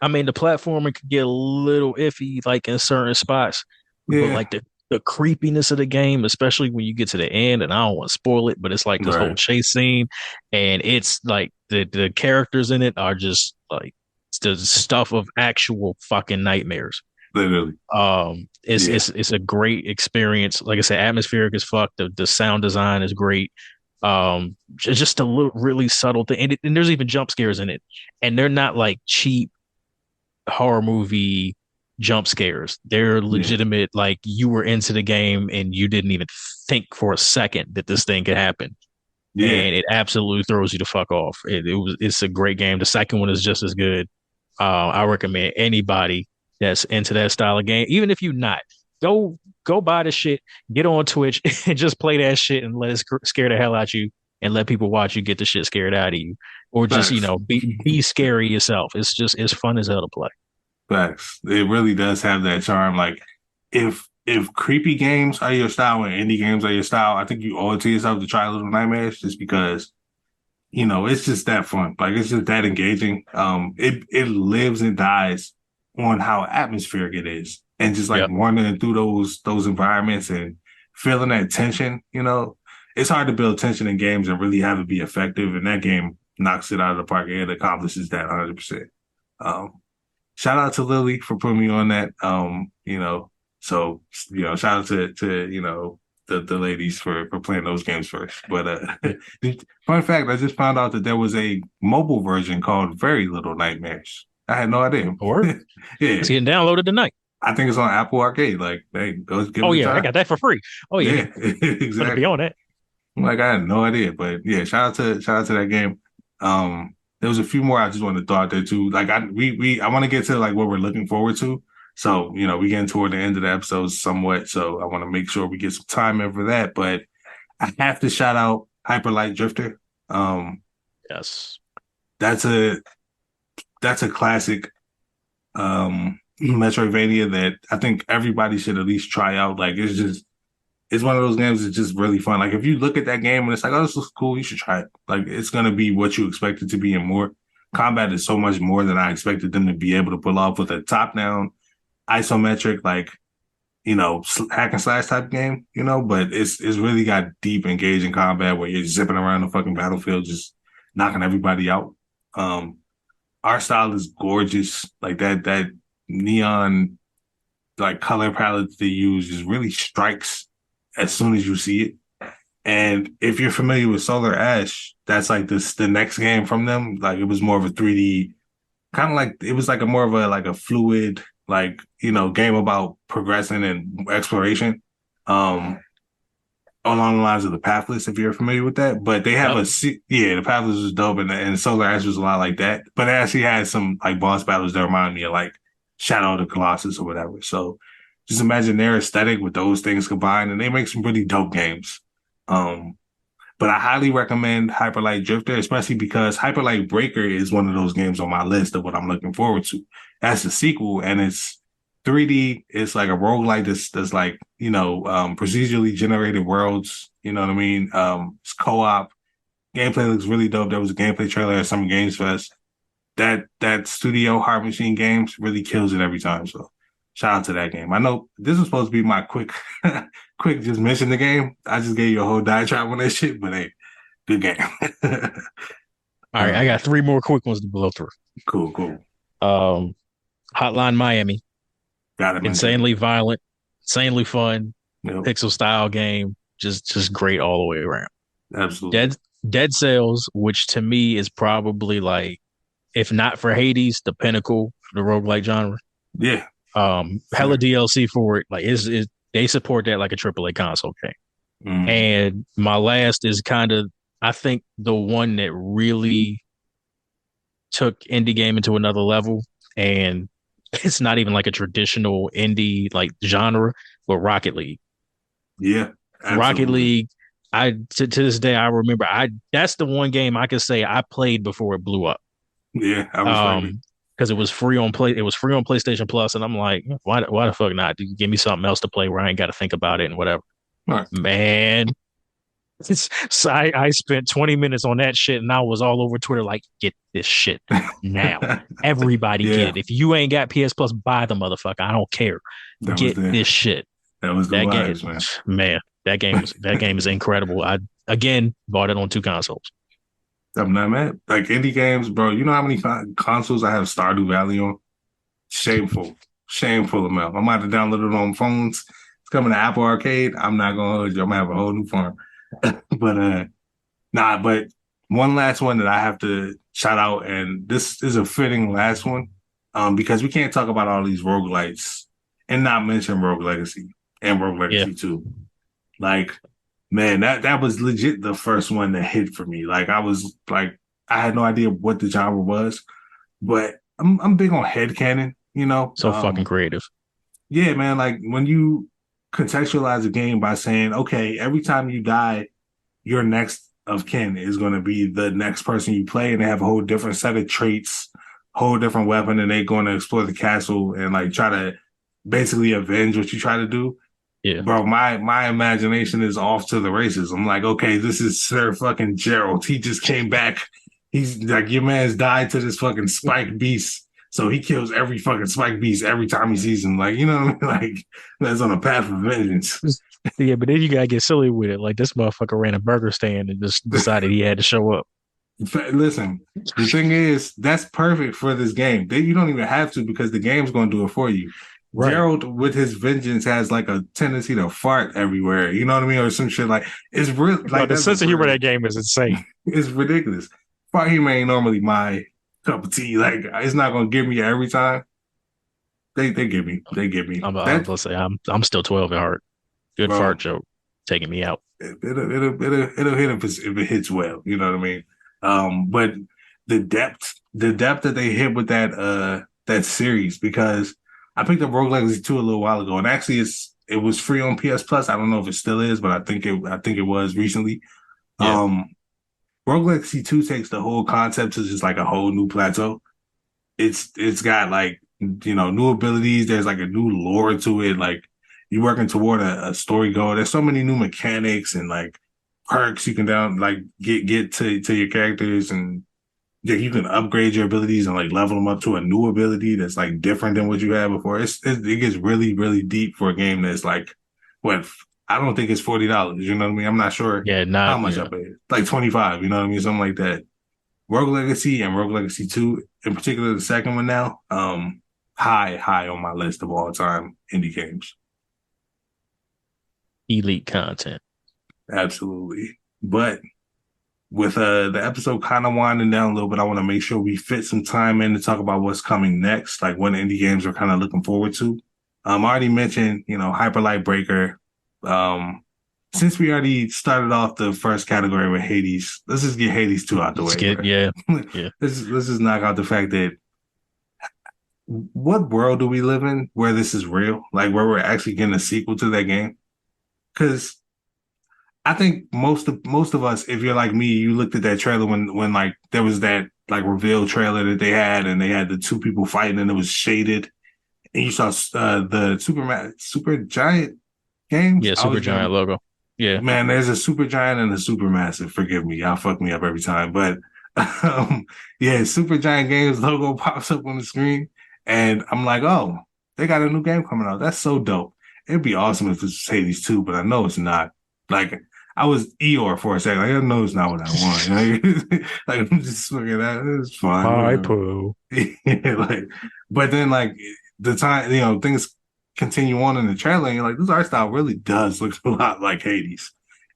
I mean, the platforming could get a little iffy, like in certain spots, but yeah, like the creepiness of the game, especially when you get to the end, and I don't want to spoil it, but it's like this whole right, chase scene, and it's like the characters in it are just like the stuff of actual fucking nightmares. literally, yeah, It's a great experience. Like I said, atmospheric as fuck. The sound design is great. Just a little really subtle thing, and there's even jump scares in it, and they're not like cheap horror movie jump scares. They're yeah, legitimate, like you were into the game and you didn't even think for a second that this thing could happen. yeah, And it absolutely throws you the fuck off. It's a great game. The second one is just as good. I recommend anybody that's into that style of game, even if you're not, go buy the shit, get on Twitch and just play that shit and let it scare the hell out you and let people watch you get the shit scared out of you. Or just, facts, be scary yourself. It's fun as hell to play. facts. It really does have that charm. Like, if creepy games are your style and indie games are your style, I think you owe it to yourself to try Little Nightmares, just because it's just that fun. Like it's just that engaging. It lives and dies on how atmospheric it is, and just like Yep. wandering through those environments and feeling that tension. It's hard to build tension in games and really have it be effective. And that game knocks it out of the park. It accomplishes that 100%. Um, Shout out to Lily for putting me on that. So shout out to the ladies for playing those games first. But fun fact, I just found out that there was a mobile version called Very Little Nightmares. I had no idea. Or Yeah, it's getting downloaded tonight. I think it's on Apple Arcade. Like, hey, go give Oh it a yeah, I try. got that for free. Oh yeah, Yeah, gonna be exactly. on that. I'm like, I had no idea, but yeah, shout out to that game. There was a few more I just wanted to throw out there too. Like, I want to get to like what we're looking forward to. So, we getting toward the end of the episode somewhat. So I want to make sure we get some time in for that. But I have to shout out Hyper Light Drifter. Um, Yes. that's a that's a classic Metroidvania that I think everybody should at least try out. Like, it's one of those games that's just really fun. Like, if you look at that game and it's like, oh, this looks cool, you should try it. Like, it's gonna be what you expect it to be and more. Combat is so much more than I expected them to be able to pull off with a top-down isometric, like, hack and slash type game, but it's really got deep, engaging combat where you're zipping around the fucking battlefield, just knocking everybody out. Um, Art style is gorgeous. Like that neon like color palette they use just really strikes as soon as you see it. And if you're familiar with Solar Ash, that's like the next game from them. Like it was more of a 3D, kind of like it was like a more of a like a fluid, like game about progressing and exploration. Um, along the lines of the Pathless, if you're familiar with that. But they have Yep. the Pathless was dope, and Solar Ash was a lot like that. But it actually had some like boss battles that remind me of like Shadow of the Colossus or whatever. So just imagine their aesthetic with those things combined, and they make some really dope games. Um, but I highly recommend Hyper Light Drifter, especially because Hyper Light Breaker is one of those games on my list of what I'm looking forward to. That's the sequel, and it's 3D. It's like a roguelike that's like, procedurally generated worlds. You know what I mean? It's co-op. Gameplay looks really dope. There was a gameplay trailer at Summer Games Fest. That studio Heart Machine Games really kills it every time. So shout out to that game. I know this is supposed to be my quick just mention the game. I just gave you a whole diatribe on that shit, but hey, good game. All right, I got three more quick ones to blow through. Cool. Um, Hotline Miami, Got it, man. insanely violent, insanely fun, Yep, pixel style game, just great all the way around. absolutely. Dead Cells, which to me is probably like, if not for Hades, the pinnacle of the roguelike genre. Yeah. Hella DLC for it. Like is they support that like a AAA console game. Mm. And my last is kind of, I think, the one that really took indie game into another level. And it's not even like a traditional indie like genre, but Rocket League. Yeah, Rocket absolutely. League, to this day I remember that's the one game I could say I played before it blew up. Yeah, I respect it. Because it was free on PlayStation Plus, and I'm like, why the fuck not? Give me something else to play where I ain't got to think about it and whatever. All right. Man, so I spent 20 minutes on that shit, and I was all over Twitter like, get this shit now. Everybody get Yeah, it. If you ain't got PS Plus, buy the motherfucker. I don't care. that was Get the this shit. that was the That game, vibes, man. man, that game is incredible. I again bought it on two consoles. I'm not mad. Like indie games, bro. You know how many consoles I have Stardew Valley on? Shameful amount. I might have downloaded it on phones. It's coming to Apple Arcade. I'm not gonna hold you. I'm gonna have a whole new farm. But but one last one that I have to shout out, and this is a fitting last one, because we can't talk about all these roguelites and not mention Rogue Legacy and Rogue Yeah. Legacy 2. Like, man, that was legit the first one that hit for me. Like I was like, I had no idea what the genre was, but I'm big on headcanon, So fucking creative. yeah, man, like when you contextualize a game by saying, okay, every time you die, your next of kin is going to be the next person you play, and they have a whole different set of traits, whole different weapon, and they're going to explore the castle and like try to basically avenge what you try to do. Yeah. Bro, my imagination is off to the races. I'm like, okay, this is Sir fucking Gerald. He just came back. He's like, your man's died to this fucking spike beast. So he kills every fucking spike beast every time he sees him. Like, you know what I mean? Like, that's on a path of vengeance. Yeah, but then you gotta get silly with it. Like this motherfucker ran a burger stand and just decided he had to show up. Listen, the thing is, that's perfect for this game. You don't even have to, because the game's going to do it for you. Right. Gerald, with his vengeance, has like a tendency to fart everywhere. You know what I mean, or some shit. Like it's real. Like the sense of humor of that game is insane. it's ridiculous. Fart humor ain't normally my cup of tea. Like it's not gonna give me every time. They give me. They give me. That Let's say I'm still 12 at heart. Good bro. fart joke taking me out. It'll hit if it hits well. You know what I mean? But the depth that they hit with that series, because I picked up Rogue Legacy 2 a little while ago, and actually it was free on PS Plus. I don't know if it still is, but I think it was recently. Yeah. Um, Rogue Legacy 2 takes the whole concept to just like a whole new plateau. It's got like new abilities. There's like a new lore to it. Like you're working toward a story goal. There's so many new mechanics and like perks you can get to your characters, and yeah, you can upgrade your abilities and like level them up to a new ability that's like different than what you had before. It gets really really deep for a game that's like what I don't think it's $40. You know what I mean? I'm not sure Yeah, how not much I yeah. paid. Like 25. You know what I mean? Something like that. Rogue Legacy and Rogue Legacy 2, in particular, the second one now, high on my list of all time indie games. Elite content. Absolutely. But with the episode kind of winding down a little bit, I want to make sure we fit some time in to talk about what's coming next, like what indie games we're kind of looking forward to. I already mentioned, Hyper Light Breaker. Um, since we already started off the first category with Hades, let's just get Hades 2 out the Let's way, get bro. yeah. Yeah. Let's just knock out the fact that what world do we live in where this is real? Like where we're actually getting a sequel to that game? Because I think most of us, if you're like me, you looked at that trailer when like there was that like reveal trailer that they had, and they had the two people fighting, and it was shaded, and you saw the Super Giant games. Yeah, I super was gonna giant logo. Yeah. Man, there's a Super Giant and a Super Massive. Forgive me, y'all fuck me up every time, but um, yeah, Super Giant Games logo pops up on the screen, and I'm like, oh, they got a new game coming out. That's so dope. It'd be awesome if this was Hades 2, but I know it's not. Like, I was Eeyore for a second. Like, I know it's not what I want. Like, I'm just looking at it. It's fine, Hi whatever. poo. Yeah, like, but then like the time, things continue on in the trailer, and you're like, this art style really does look a lot like Hades,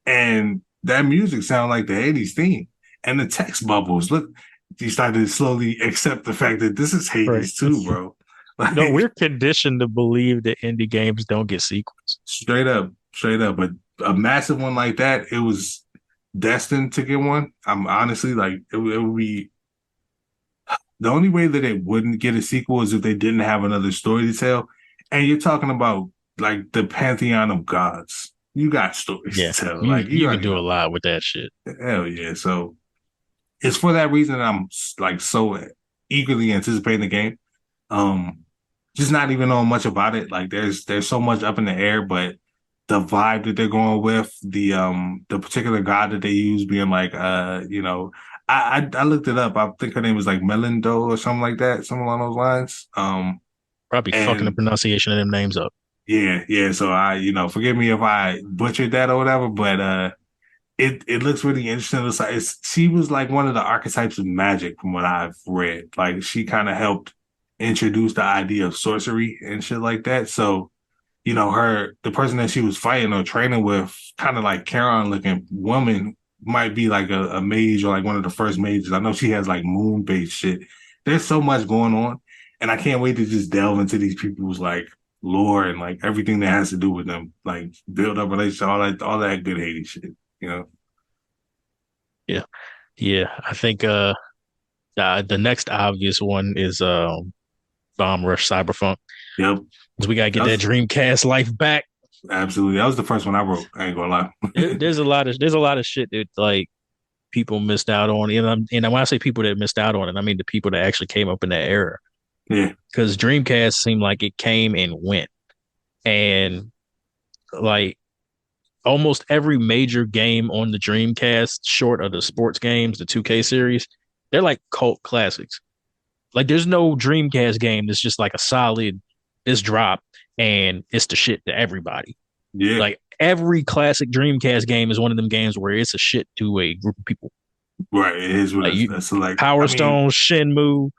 and that music sounds like the Hades theme, and the text bubbles. Look, you start to slowly accept the fact that this is Right. Hades too, bro. No, Like we're conditioned to believe that indie games don't get sequels. straight up. But a massive one like that, it was destined to get one. I'm honestly like, it would be the only way that it wouldn't get a sequel is if they didn't have another story to tell. And you're talking about like the pantheon of gods. You got stories Yeah. to tell. You Like you you can already do a know. lot with that shit. Hell yeah. So it's for that reason that I'm like so eagerly anticipating the game. Um, just not even knowing much about it. Like there's so much up in the air, but the vibe that they're going with, the particular god that they use being like I looked it up. I think her name was like Melindo or something like that, something along those lines. Probably fucking the And pronunciation of them names up. yeah. So forgive me if I butchered that or whatever, but it looks really interesting. She was like one of the archetypes of magic from what I've read. Like she kind of helped introduce the idea of sorcery and shit like that. So, the person that she was fighting or training with, kind of like Charon looking woman, might be like a mage or like one of the first mages. I know she has like moon based shit. There's so much going on, and I can't wait to just delve into these people's like lore and like everything that has to do with them, like build up relationship, all that good Hades shit. You know. Yeah. Yeah. I think the next obvious one is Bomb Rush Cyberpunk. Yep. 'Cause we gotta That get that was Dreamcast life back. absolutely that was the first one I wrote. I ain't gonna lie. There's a lot of shit that like people missed out on. And when I say people that missed out on it, I mean the people that actually came up in that era. Yeah. Because Dreamcast seemed like it came and went. And like almost every major game on the Dreamcast, short of the sports games, the 2K series, they're like cult classics. Like there's no Dreamcast game that's just like a solid this drop and it's the shit to everybody. Yeah. Like every classic Dreamcast game is one of them games where it's a shit to a group of people. Right. It is what Like it's you a select. I Power mean, Stone, Shenmue,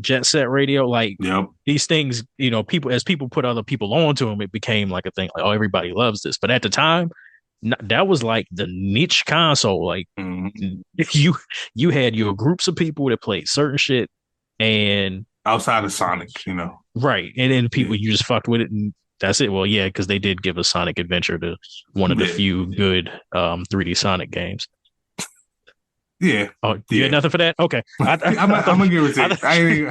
Jet Set Radio, like yep. these things, people put other people onto them, it became like a thing. Like, oh, everybody loves this. But at the time, that was like the niche console. Like if you had your groups of people that played certain shit, and outside of Sonic, right, and then yeah, people you just fucked with it, and that's it. Well, yeah, because they did give a Sonic Adventure to one of the yeah, few good 3D Sonic games. yeah, Oh, you had yeah. nothing for that? Okay, I I'm thought gonna give it I to you.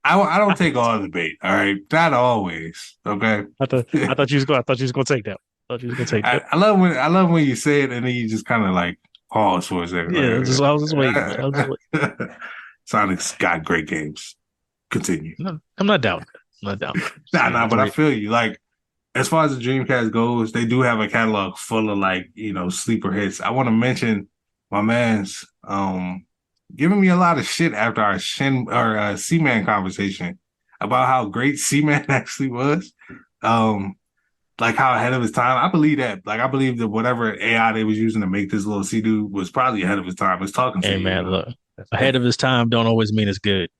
I don't take all the bait. All right, not always. Okay. I thought you was gonna take that. I thought you was gonna take that. I love when you say it and then you just kind of like pause for a second. Yeah, I was just waiting, man. I was just Sonic's got great games. Continue. I'm not doubting it. I'm not doubting it. Nah, but I feel you. Like as far as the Dreamcast goes, they do have a catalog full of like sleeper hits. I want to mention my man's giving me a lot of shit after our Seaman conversation about how great Seaman actually was. Like how ahead of his time. I believe that. Like I believe that whatever AI they was using to make this little C-dude was probably ahead of his time. It's talking to Hey you. man, look, ahead of his time don't always mean it's good.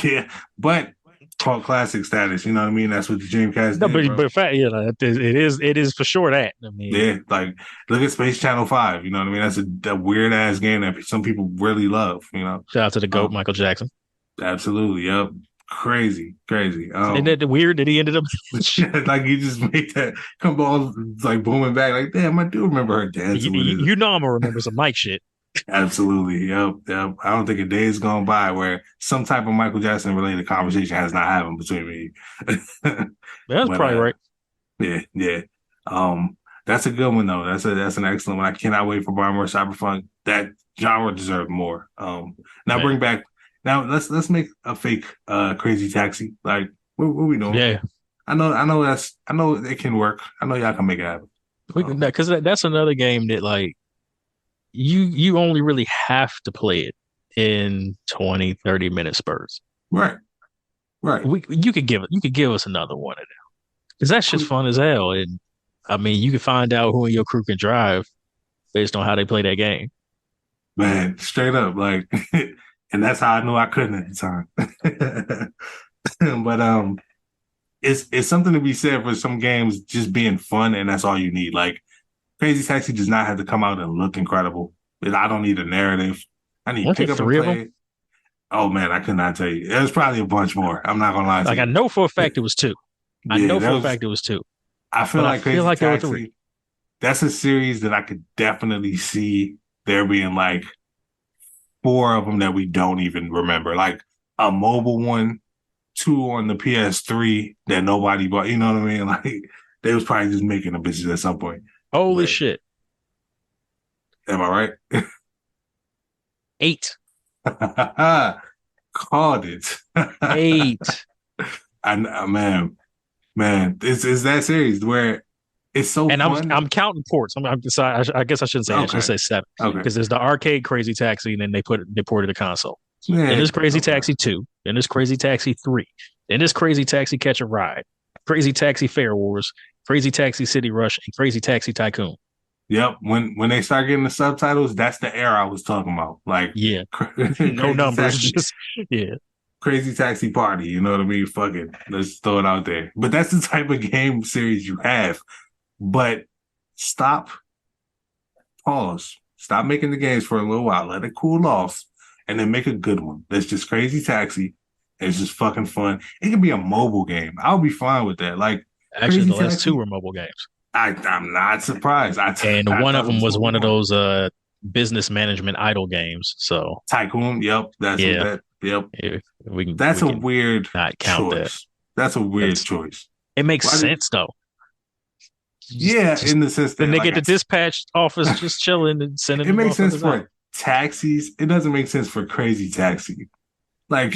Yeah, but cult classic status. You know what I mean? That's what the Dreamcast No, did, bro. but fact, it is for sure that. I mean, Yeah, like look at Space Channel 5. You know what I mean? That's a weird ass game that some people really love. shout out to the GOAT, Michael Jackson. Absolutely. Yep. Crazy. Isn't that weird that he ended up like you just make that come all like booming back. Like, damn, I do remember her dancing with it. You know I'm gonna remember some Mike shit. Absolutely. Yep. I don't think a day has gone by where some type of Michael Jackson related conversation has not happened between me. That's probably right. Yeah. That's a good one though. That's an excellent one. I cannot wait for Bar More Cyberpunk. That genre deserved more. Now bring back. Now let's make a fake Crazy Taxi. Like what we doing? Yeah. I know it can work. I know y'all can make it happen. Because that's another game that like you only really have to play it in 20, 30-minute spurts. Right. You could give us another one of them. Because that shit's fun as hell. And I mean you can find out who in your crew can drive based on how they play that game. Man, straight up, like and that's how I knew I couldn't at the time. But it's something to be said for some games just being fun and that's all you need. Like Crazy Taxi does not have to come out and look incredible. I don't need a narrative. I need pick up and play. Oh man, I could not tell you. There's probably a bunch more. I'm not gonna lie to you. I know for a fact it was two. I know for a fact it was two. I feel like Crazy Taxi, there were three. That's a series that I could definitely see there being like 4 of them that we don't even remember. Like a mobile one, 2 on the PS3 that nobody bought. You know what I mean? Like they was probably just making the bitches at some point. Holy shit. Am I right? 8. Called it. 8. Man, it's that series where it's so and fun. I'm counting ports. I guess I shouldn't say. Okay. I should say 7. Okay. Because there's the arcade Crazy Taxi, and then they ported the console. Yeah, then there's Crazy Taxi 2. Then there's Crazy Taxi 3. Then there's Crazy Taxi Catch a Ride, Crazy Taxi Fair Wars, Crazy Taxi City Rush, and Crazy Taxi Tycoon. Yep. When they start getting the subtitles, that's the era I was talking about. Like, yeah, no numbers, Taxi, just yeah. Crazy Taxi Party. You know what I mean? Fuck it. Let's throw it out there. But that's the type of game series you have. But pause, stop making the games for a little while. Let it cool off, and then make a good one. That's just Crazy Taxi. It's just fucking fun. It can be a mobile game. I'll be fine with that. Like, actually, the last 2 were mobile games. I'm not surprised. And one of them was one of those business management idle games. So Tycoon, yep, that's yep. That's a weird not count choice. That's a weird choice. It makes sense though. Yeah, in the sense that then they get the dispatch office just chilling and sending. It makes sense for taxis. It doesn't make sense for Crazy Taxi. Like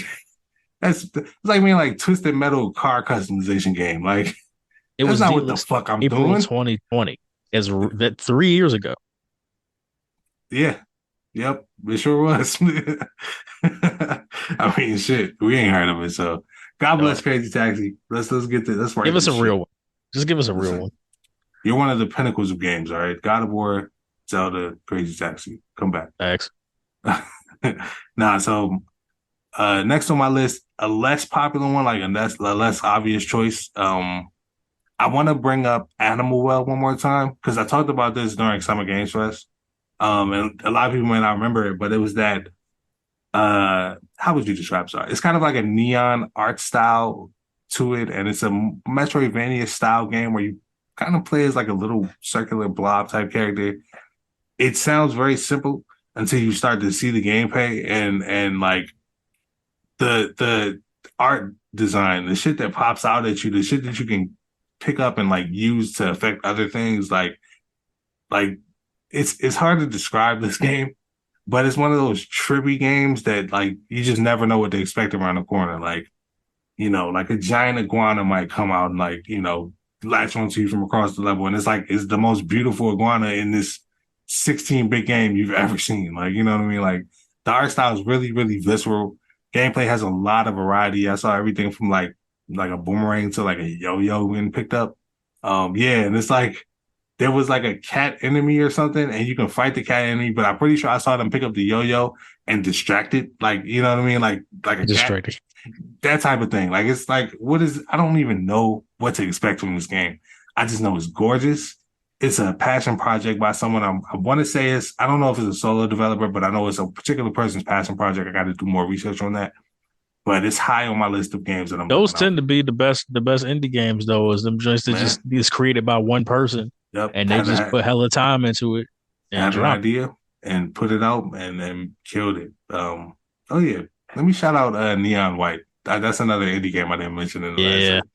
it's like being like Twisted Metal car customization game. Like it was not what the fuck I'm April doing. 2020 is that 3 years ago. Yeah. Yep. It sure was. I mean, shit. We ain't heard of it. So God bless Crazy Taxi. Let's get this. Let's give us a real one. Just give us a real one. You're one of the pinnacles of games, all right? God of War, Zelda, Crazy Taxi. Come back. Thanks. So next on my list, a less popular one, like a less obvious choice. I want to bring up Animal Well one more time because I talked about this during Summer Games Fest. And a lot of people may not remember it, but it was that how would you describe it? It's kind of like a neon art style to it, and it's a Metroidvania style game where you kind of play as like a little circular blob type character. It sounds very simple until you start to see the gameplay and like the art design, the shit that pops out at you, the shit that you can pick up and like use to affect other things, like it's hard to describe this game, but it's one of those trippy games that like you just never know what to expect around the corner. Like, like a giant iguana might come out and like, latch onto you from across the level. And it's like it's the most beautiful iguana in this 16-bit game you've ever seen. Like, you know what I mean? Like the art style is really, really visceral. Gameplay has a lot of variety. I saw everything from like a boomerang to like a yo-yo being picked up. Yeah, and it's like there was like a cat enemy or something, and you can fight the cat enemy, but I'm pretty sure I saw them pick up the yo-yo and distract it. Like, you know what I mean? Like a cat, Distracted. that type of thing. Like it's like I don't even know what to expect from this game. I just know it's gorgeous. It's a passion project by someone I want to say I don't know if it's a solo developer, but I know it's a particular person's passion project. I got to do more research on that. But it's high on my list of games that I'm Those looking out. tend to be the best indie games though, is them joints that just Man, is created by one person yep. and they just put hella time into it and Had an drop. idea and put it out and killed it. Oh yeah. Let me shout out Neon White. That's another indie game I didn't mention in the last Yeah. segment.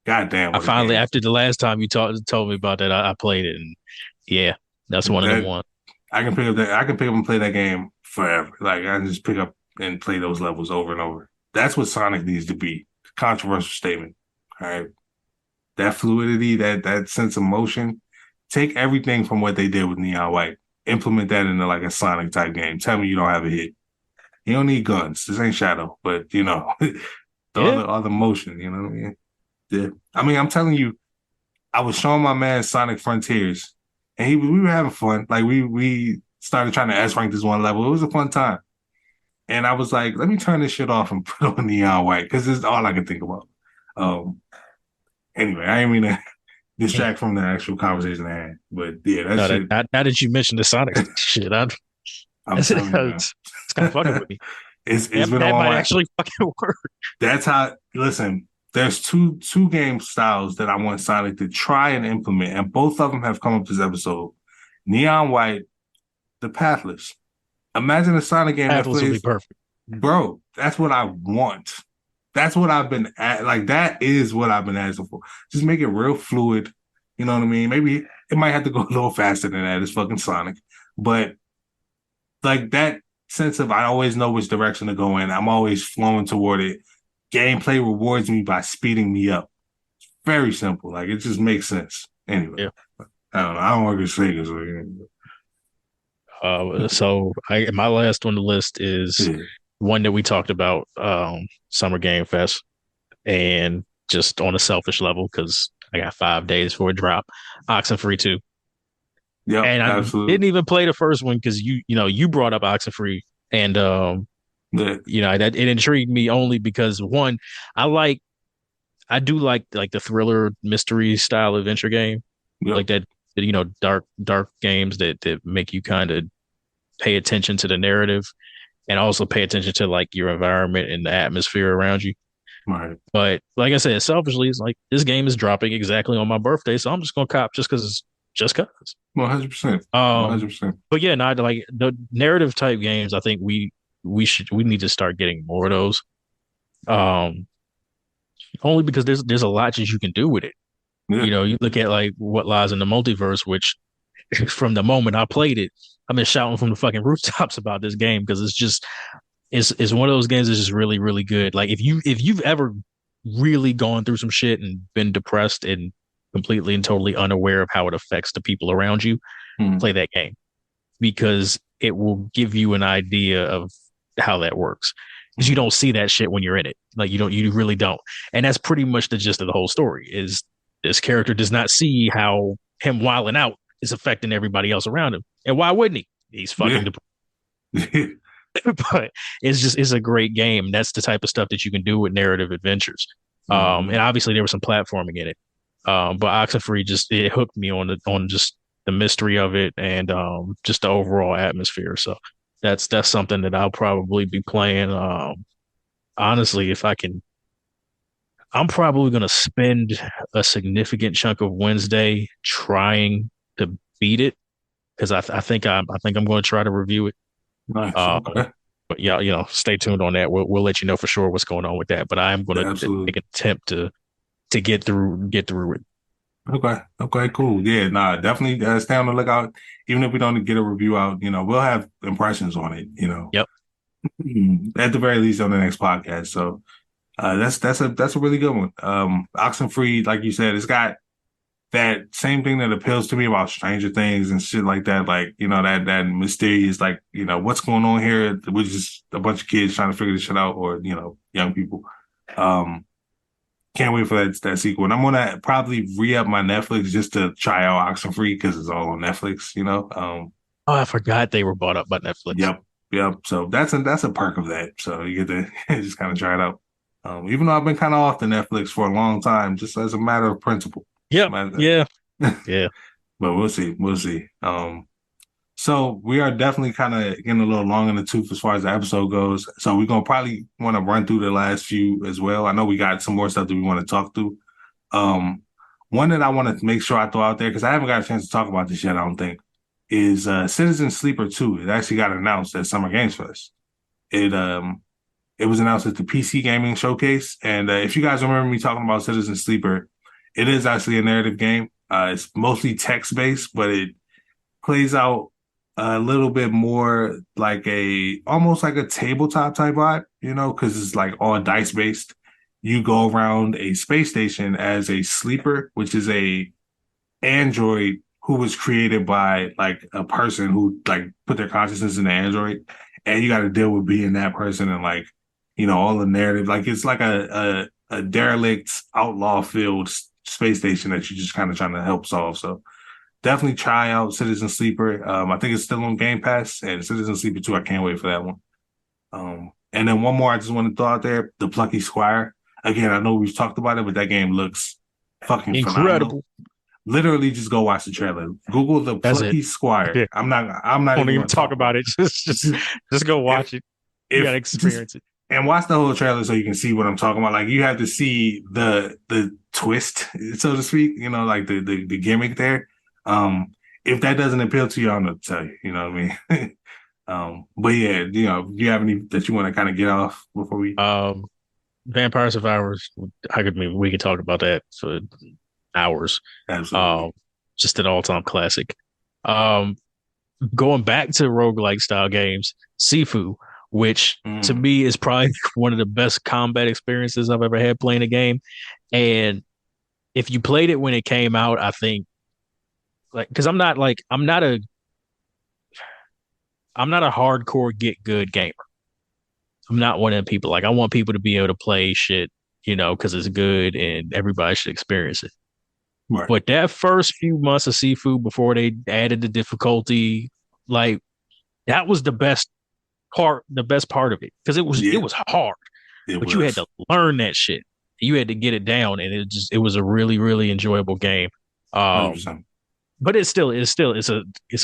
God damn, I what a finally, game. after the last time you told me about that, I played it, and yeah, that's one of them That ones. I can pick up and play that game forever. Like I can just pick up and play those levels over and over. That's what Sonic needs to be. Controversial statement. All right. That fluidity, that sense of motion. Take everything from what they did with Neon White, implement that into like a Sonic type game. Tell me you don't have a hit. You don't need guns. This ain't Shadow, but Yeah, all the motion. You know what I mean? Yeah. I mean, I'm telling you, I was showing my man Sonic Frontiers, and we were having fun. Like we started trying to S rank this one level. It was a fun time, and I was like, let me turn this shit off and put on Neon White because this is all I can think about. Um. Anyway, I didn't mean to distract from the actual conversation I had, but yeah, that no, that shit. now that you mentioned the Sonic shit, I'm telling you, man. it's kind of fucking with me. It's That, been that on might my. actually fucking work. That's how. Listen, there's two game styles that I want Sonic to try and implement, and both of them have come up this episode. Neon White, the Pathless. Imagine a Sonic game that Atlas will be plays, perfect. bro. That's what I want. That's what I've been at. Like that is what I've been asking for. Just make it real fluid. You know what I mean? Maybe it might have to go a little faster than that. It's fucking Sonic, but like that sense of I always know which direction to go in. I'm always flowing toward it. Gameplay rewards me by speeding me up. Very simple. Like it just makes sense. Anyway, Yeah. I don't know. I don't work at Sega, so So my last on the list is yeah. one that we talked about, Summer Game Fest, and just on a selfish level because I got 5 days for a drop. Oxenfree 2. Yep, And I absolutely. didn't even play the first one because you brought up Oxenfree, and Yeah, that it intrigued me only because one, I like I do like the thriller mystery style adventure game, yep, like that, dark games that make you kind of pay attention to the narrative and also pay attention to like your environment and the atmosphere around you. right. But like I said, selfishly, it's like this game is dropping exactly on my birthday, so I'm just gonna cop just because it's just cause. 100%. Um, 100%. but yeah, not like the narrative type games. I think we need to start getting more of those. Um, only because there's a lot that you can do with it. Yeah. You look at like what lies in the multiverse, which from the moment I played it, I've been shouting from the fucking rooftops about this game because it's one of those games that's just really, really good. Like if you've ever really gone through some shit and been depressed and completely and totally unaware of how it affects the people around you, Hmm. play that game because it will give you an idea of how that works. Because you Hmm. don't see that shit when you're in it. Like you really don't. And that's pretty much the gist of the whole story is this character does not see how him wilding out is affecting everybody else around him. And why wouldn't he? He's fucking Yeah. depressed. But it's a great game. That's the type of stuff that you can do with narrative adventures. And Hmm. obviously there was some platforming in it. But Oxenfree just it hooked me on just the mystery of it and just the overall atmosphere. So that's something that I'll probably be playing. Honestly, if I can, I'm probably gonna spend a significant chunk of Wednesday trying to beat it because I think I'm going to try to review it. Nice. Um, Okay. but yeah, stay tuned on that. We'll let you know for sure what's going on with that. But I am going Yeah, to absolutely. make an attempt to get through it. Okay. Okay. Cool. Yeah. Nah. Definitely stay on the lookout. Even if we don't get a review out, we'll have impressions on it. Yep. At the very least on the next podcast. So that's a really good one. Oxenfree, like you said, it's got that same thing that appeals to me about Stranger Things and shit like that. Like, that mysterious, like, what's going on here? We're just a bunch of kids trying to figure this shit out, or, young people. Um, can't wait for that sequel. And I'm gonna probably re-up my Netflix just to try out Oxenfree because it's all on Netflix. Oh, I forgot they were bought up by Netflix. Yep, yep. So that's a perk of that. So you get to just kind of try it out. Even though I've been kind of off the Netflix for a long time, just as a matter of principle. Just a Yep. matter Yeah. of, Yeah. but we'll see. We'll see. So we are definitely kind of getting a little long in the tooth as far as the episode goes. So we're gonna probably want to run through the last few as well. I know we got some more stuff that we want to talk through. Um, one that I want to make sure I throw out there because I haven't got a chance to talk about this yet, I don't think, is Citizen Sleeper 2. It actually got announced at Summer Games Fest. It was announced at the PC Gaming Showcase, and if you guys remember me talking about Citizen Sleeper, it is actually a narrative game. It's mostly text based, but it plays out a little bit more like almost like a tabletop type vibe, because it's like all dice based. You go around a space station as a sleeper, which is a android who was created by like a person who like put their consciousness in the android, and you got to deal with being that person and like all the narrative. Like it's like a derelict outlaw filled space station that you're just kind of trying to help solve. So definitely try out Citizen Sleeper. I think it's still on Game Pass, and Citizen Sleeper 2. I can't wait for that one. And then one more I just want to throw out there: The Plucky Squire. Again, I know we've talked about it, but that game looks fucking phenomenal. Incredible. Literally, just go watch the trailer. Google The That's it. Plucky Squire. Yeah. I'm not Don't even even going to talk talk about about it. Just go it. watch it. You If gotta just experience it. and watch the whole trailer so you can see what I'm talking about. Like you have to see the twist, so to speak. Like the gimmick there. If that doesn't appeal to you, I don't know what to tell you. You know what I mean? But yeah, do you have any that you want to kind of get off before we? Um, Vampire Survivors. We could talk about that for hours. Absolutely. Um, just an all-time classic. Um, Going back to roguelike style games, Sifu, which to Mm, me is probably one of the best combat experiences I've ever had playing a game. And if you played it when it came out, I think like because I'm not a hardcore get good gamer. I'm not one of the people like I want people to be able to play shit, because it's good and everybody should experience it. right. But that first few months of Seafood before they added the difficulty, like that was the best part of it because it Yeah, was hard, it but you had was. to learn that shit. You had to get it down, and it was a really really enjoyable game. Um, 100%. but it's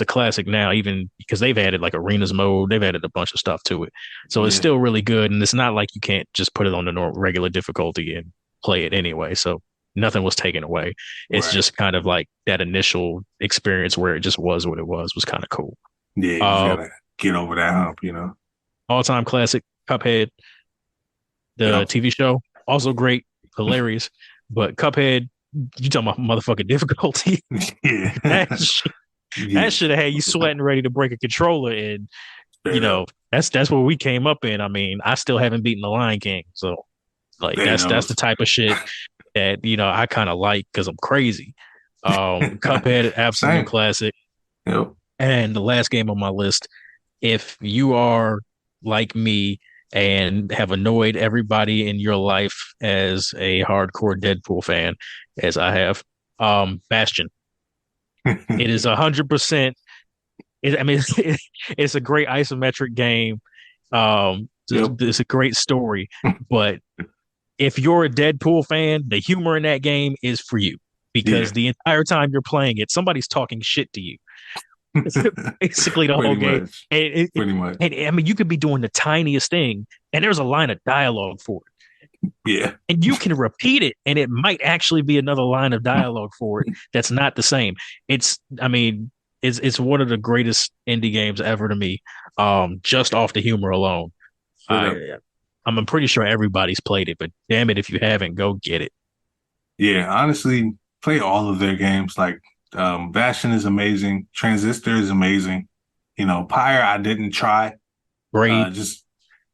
a classic now, even because they've added like arenas mode, they've added a bunch of stuff to it, so it's Yeah, still really good. And it's not like you can't just put it on the regular difficulty and play it anyway. So nothing was taken away. It's right. just kind of like that initial experience where it just was what it was kind of cool. Yeah, you just Uh, gotta get over that hump. All time classic, Cuphead, the Yep. TV show, also great, hilarious. But Cuphead, you talking about motherfucking difficulty? Yeah. that shit, Yeah. that should have had you sweating ready to break a controller, and Straight up. that's what we came up in. I mean, I still haven't beaten the Lion King, so like There that's knows. the type of shit that I kind of like because I'm crazy. Cuphead, absolute Same. classic. Yep. And the last game on my list, if you are like me and have annoyed everybody in your life as a hardcore Deadpool fan, as I have, Bastion. It is 100%. I mean, it's a great isometric game. Yep. It's a great story, but if you're a Deadpool fan, the humor in that game is for you. because Yeah. the entire time you're playing it, somebody's talking shit to you. It's basically the whole Pretty game. much. And, Pretty much. and I mean, you could be doing the tiniest thing, and there's a line of dialogue for it, Yeah. and you can repeat it, and it might actually be another line of dialogue for it that's not the same. I mean, it's one of the greatest indie games ever to me, just off the humor alone. Straight up. I'm pretty sure everybody's played it, but damn it, if you haven't, go get it. Yeah, honestly, play all of their games. Like, Bastion is amazing. Transistor is amazing. Pyre, I didn't try. Braid, Just,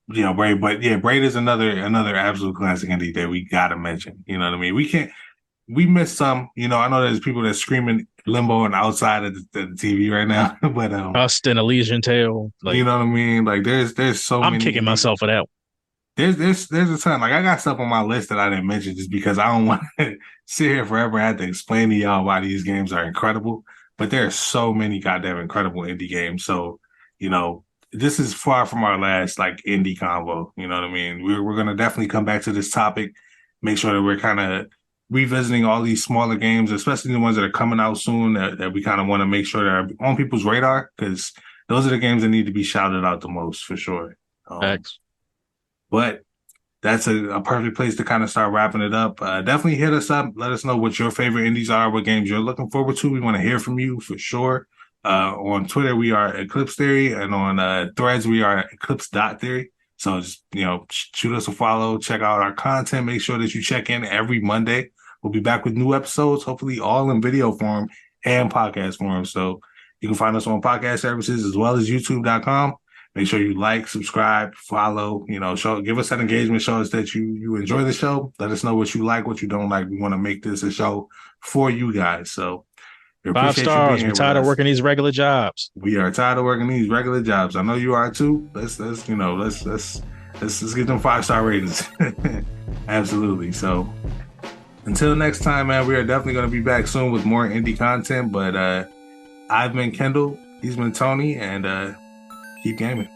Braid. But yeah, Braid is another absolute classic indie that we gotta mention. You know what I mean? We missed some. I know there's people that's screaming Limbo and outside of the TV right now. But Dust and Elysian Tale. you Like, know what I mean? Like, there's so I'm many kicking indie. myself for that. There's a ton. Like, I got stuff on my list that I didn't mention just because I don't want to sit here forever and have to explain to y'all why these games are incredible. But there are so many goddamn incredible indie games. So, this is far from our last like indie convo. You know what I mean? We're gonna definitely come back to this topic, make sure that we're kind of revisiting all these smaller games, especially the ones that are coming out soon that we kind of want to make sure that are on people's radar, because those are the games that need to be shouted out the most for sure. Facts. But that's a perfect place to kind of start wrapping it up. Definitely hit us up. Let us know what your favorite indies are, what games you're looking forward to. We want to hear from you for sure. On Twitter, we are Eclipse Theory, and on Threads, we are Eclipse.theory. So just, shoot us a follow, check out our content. Make sure that you check in every Monday. We'll be back with new episodes, hopefully all in video form and podcast form. So you can find us on podcast services as well as youtube.com. Make sure you like, subscribe, follow, give us that engagement. Show us that you enjoy the show. Let us know what you like, what you don't like. We want to make this a show for you guys. So we 5 appreciate you stars. being here We're tired with of us. working these regular jobs. We are tired of working these regular jobs. I know you are too. Let's get them 5-star ratings. Absolutely. So until next time, man, we are definitely going to be back soon with more indie content. But I've been Kendall. He's been Tony, and keep gaming.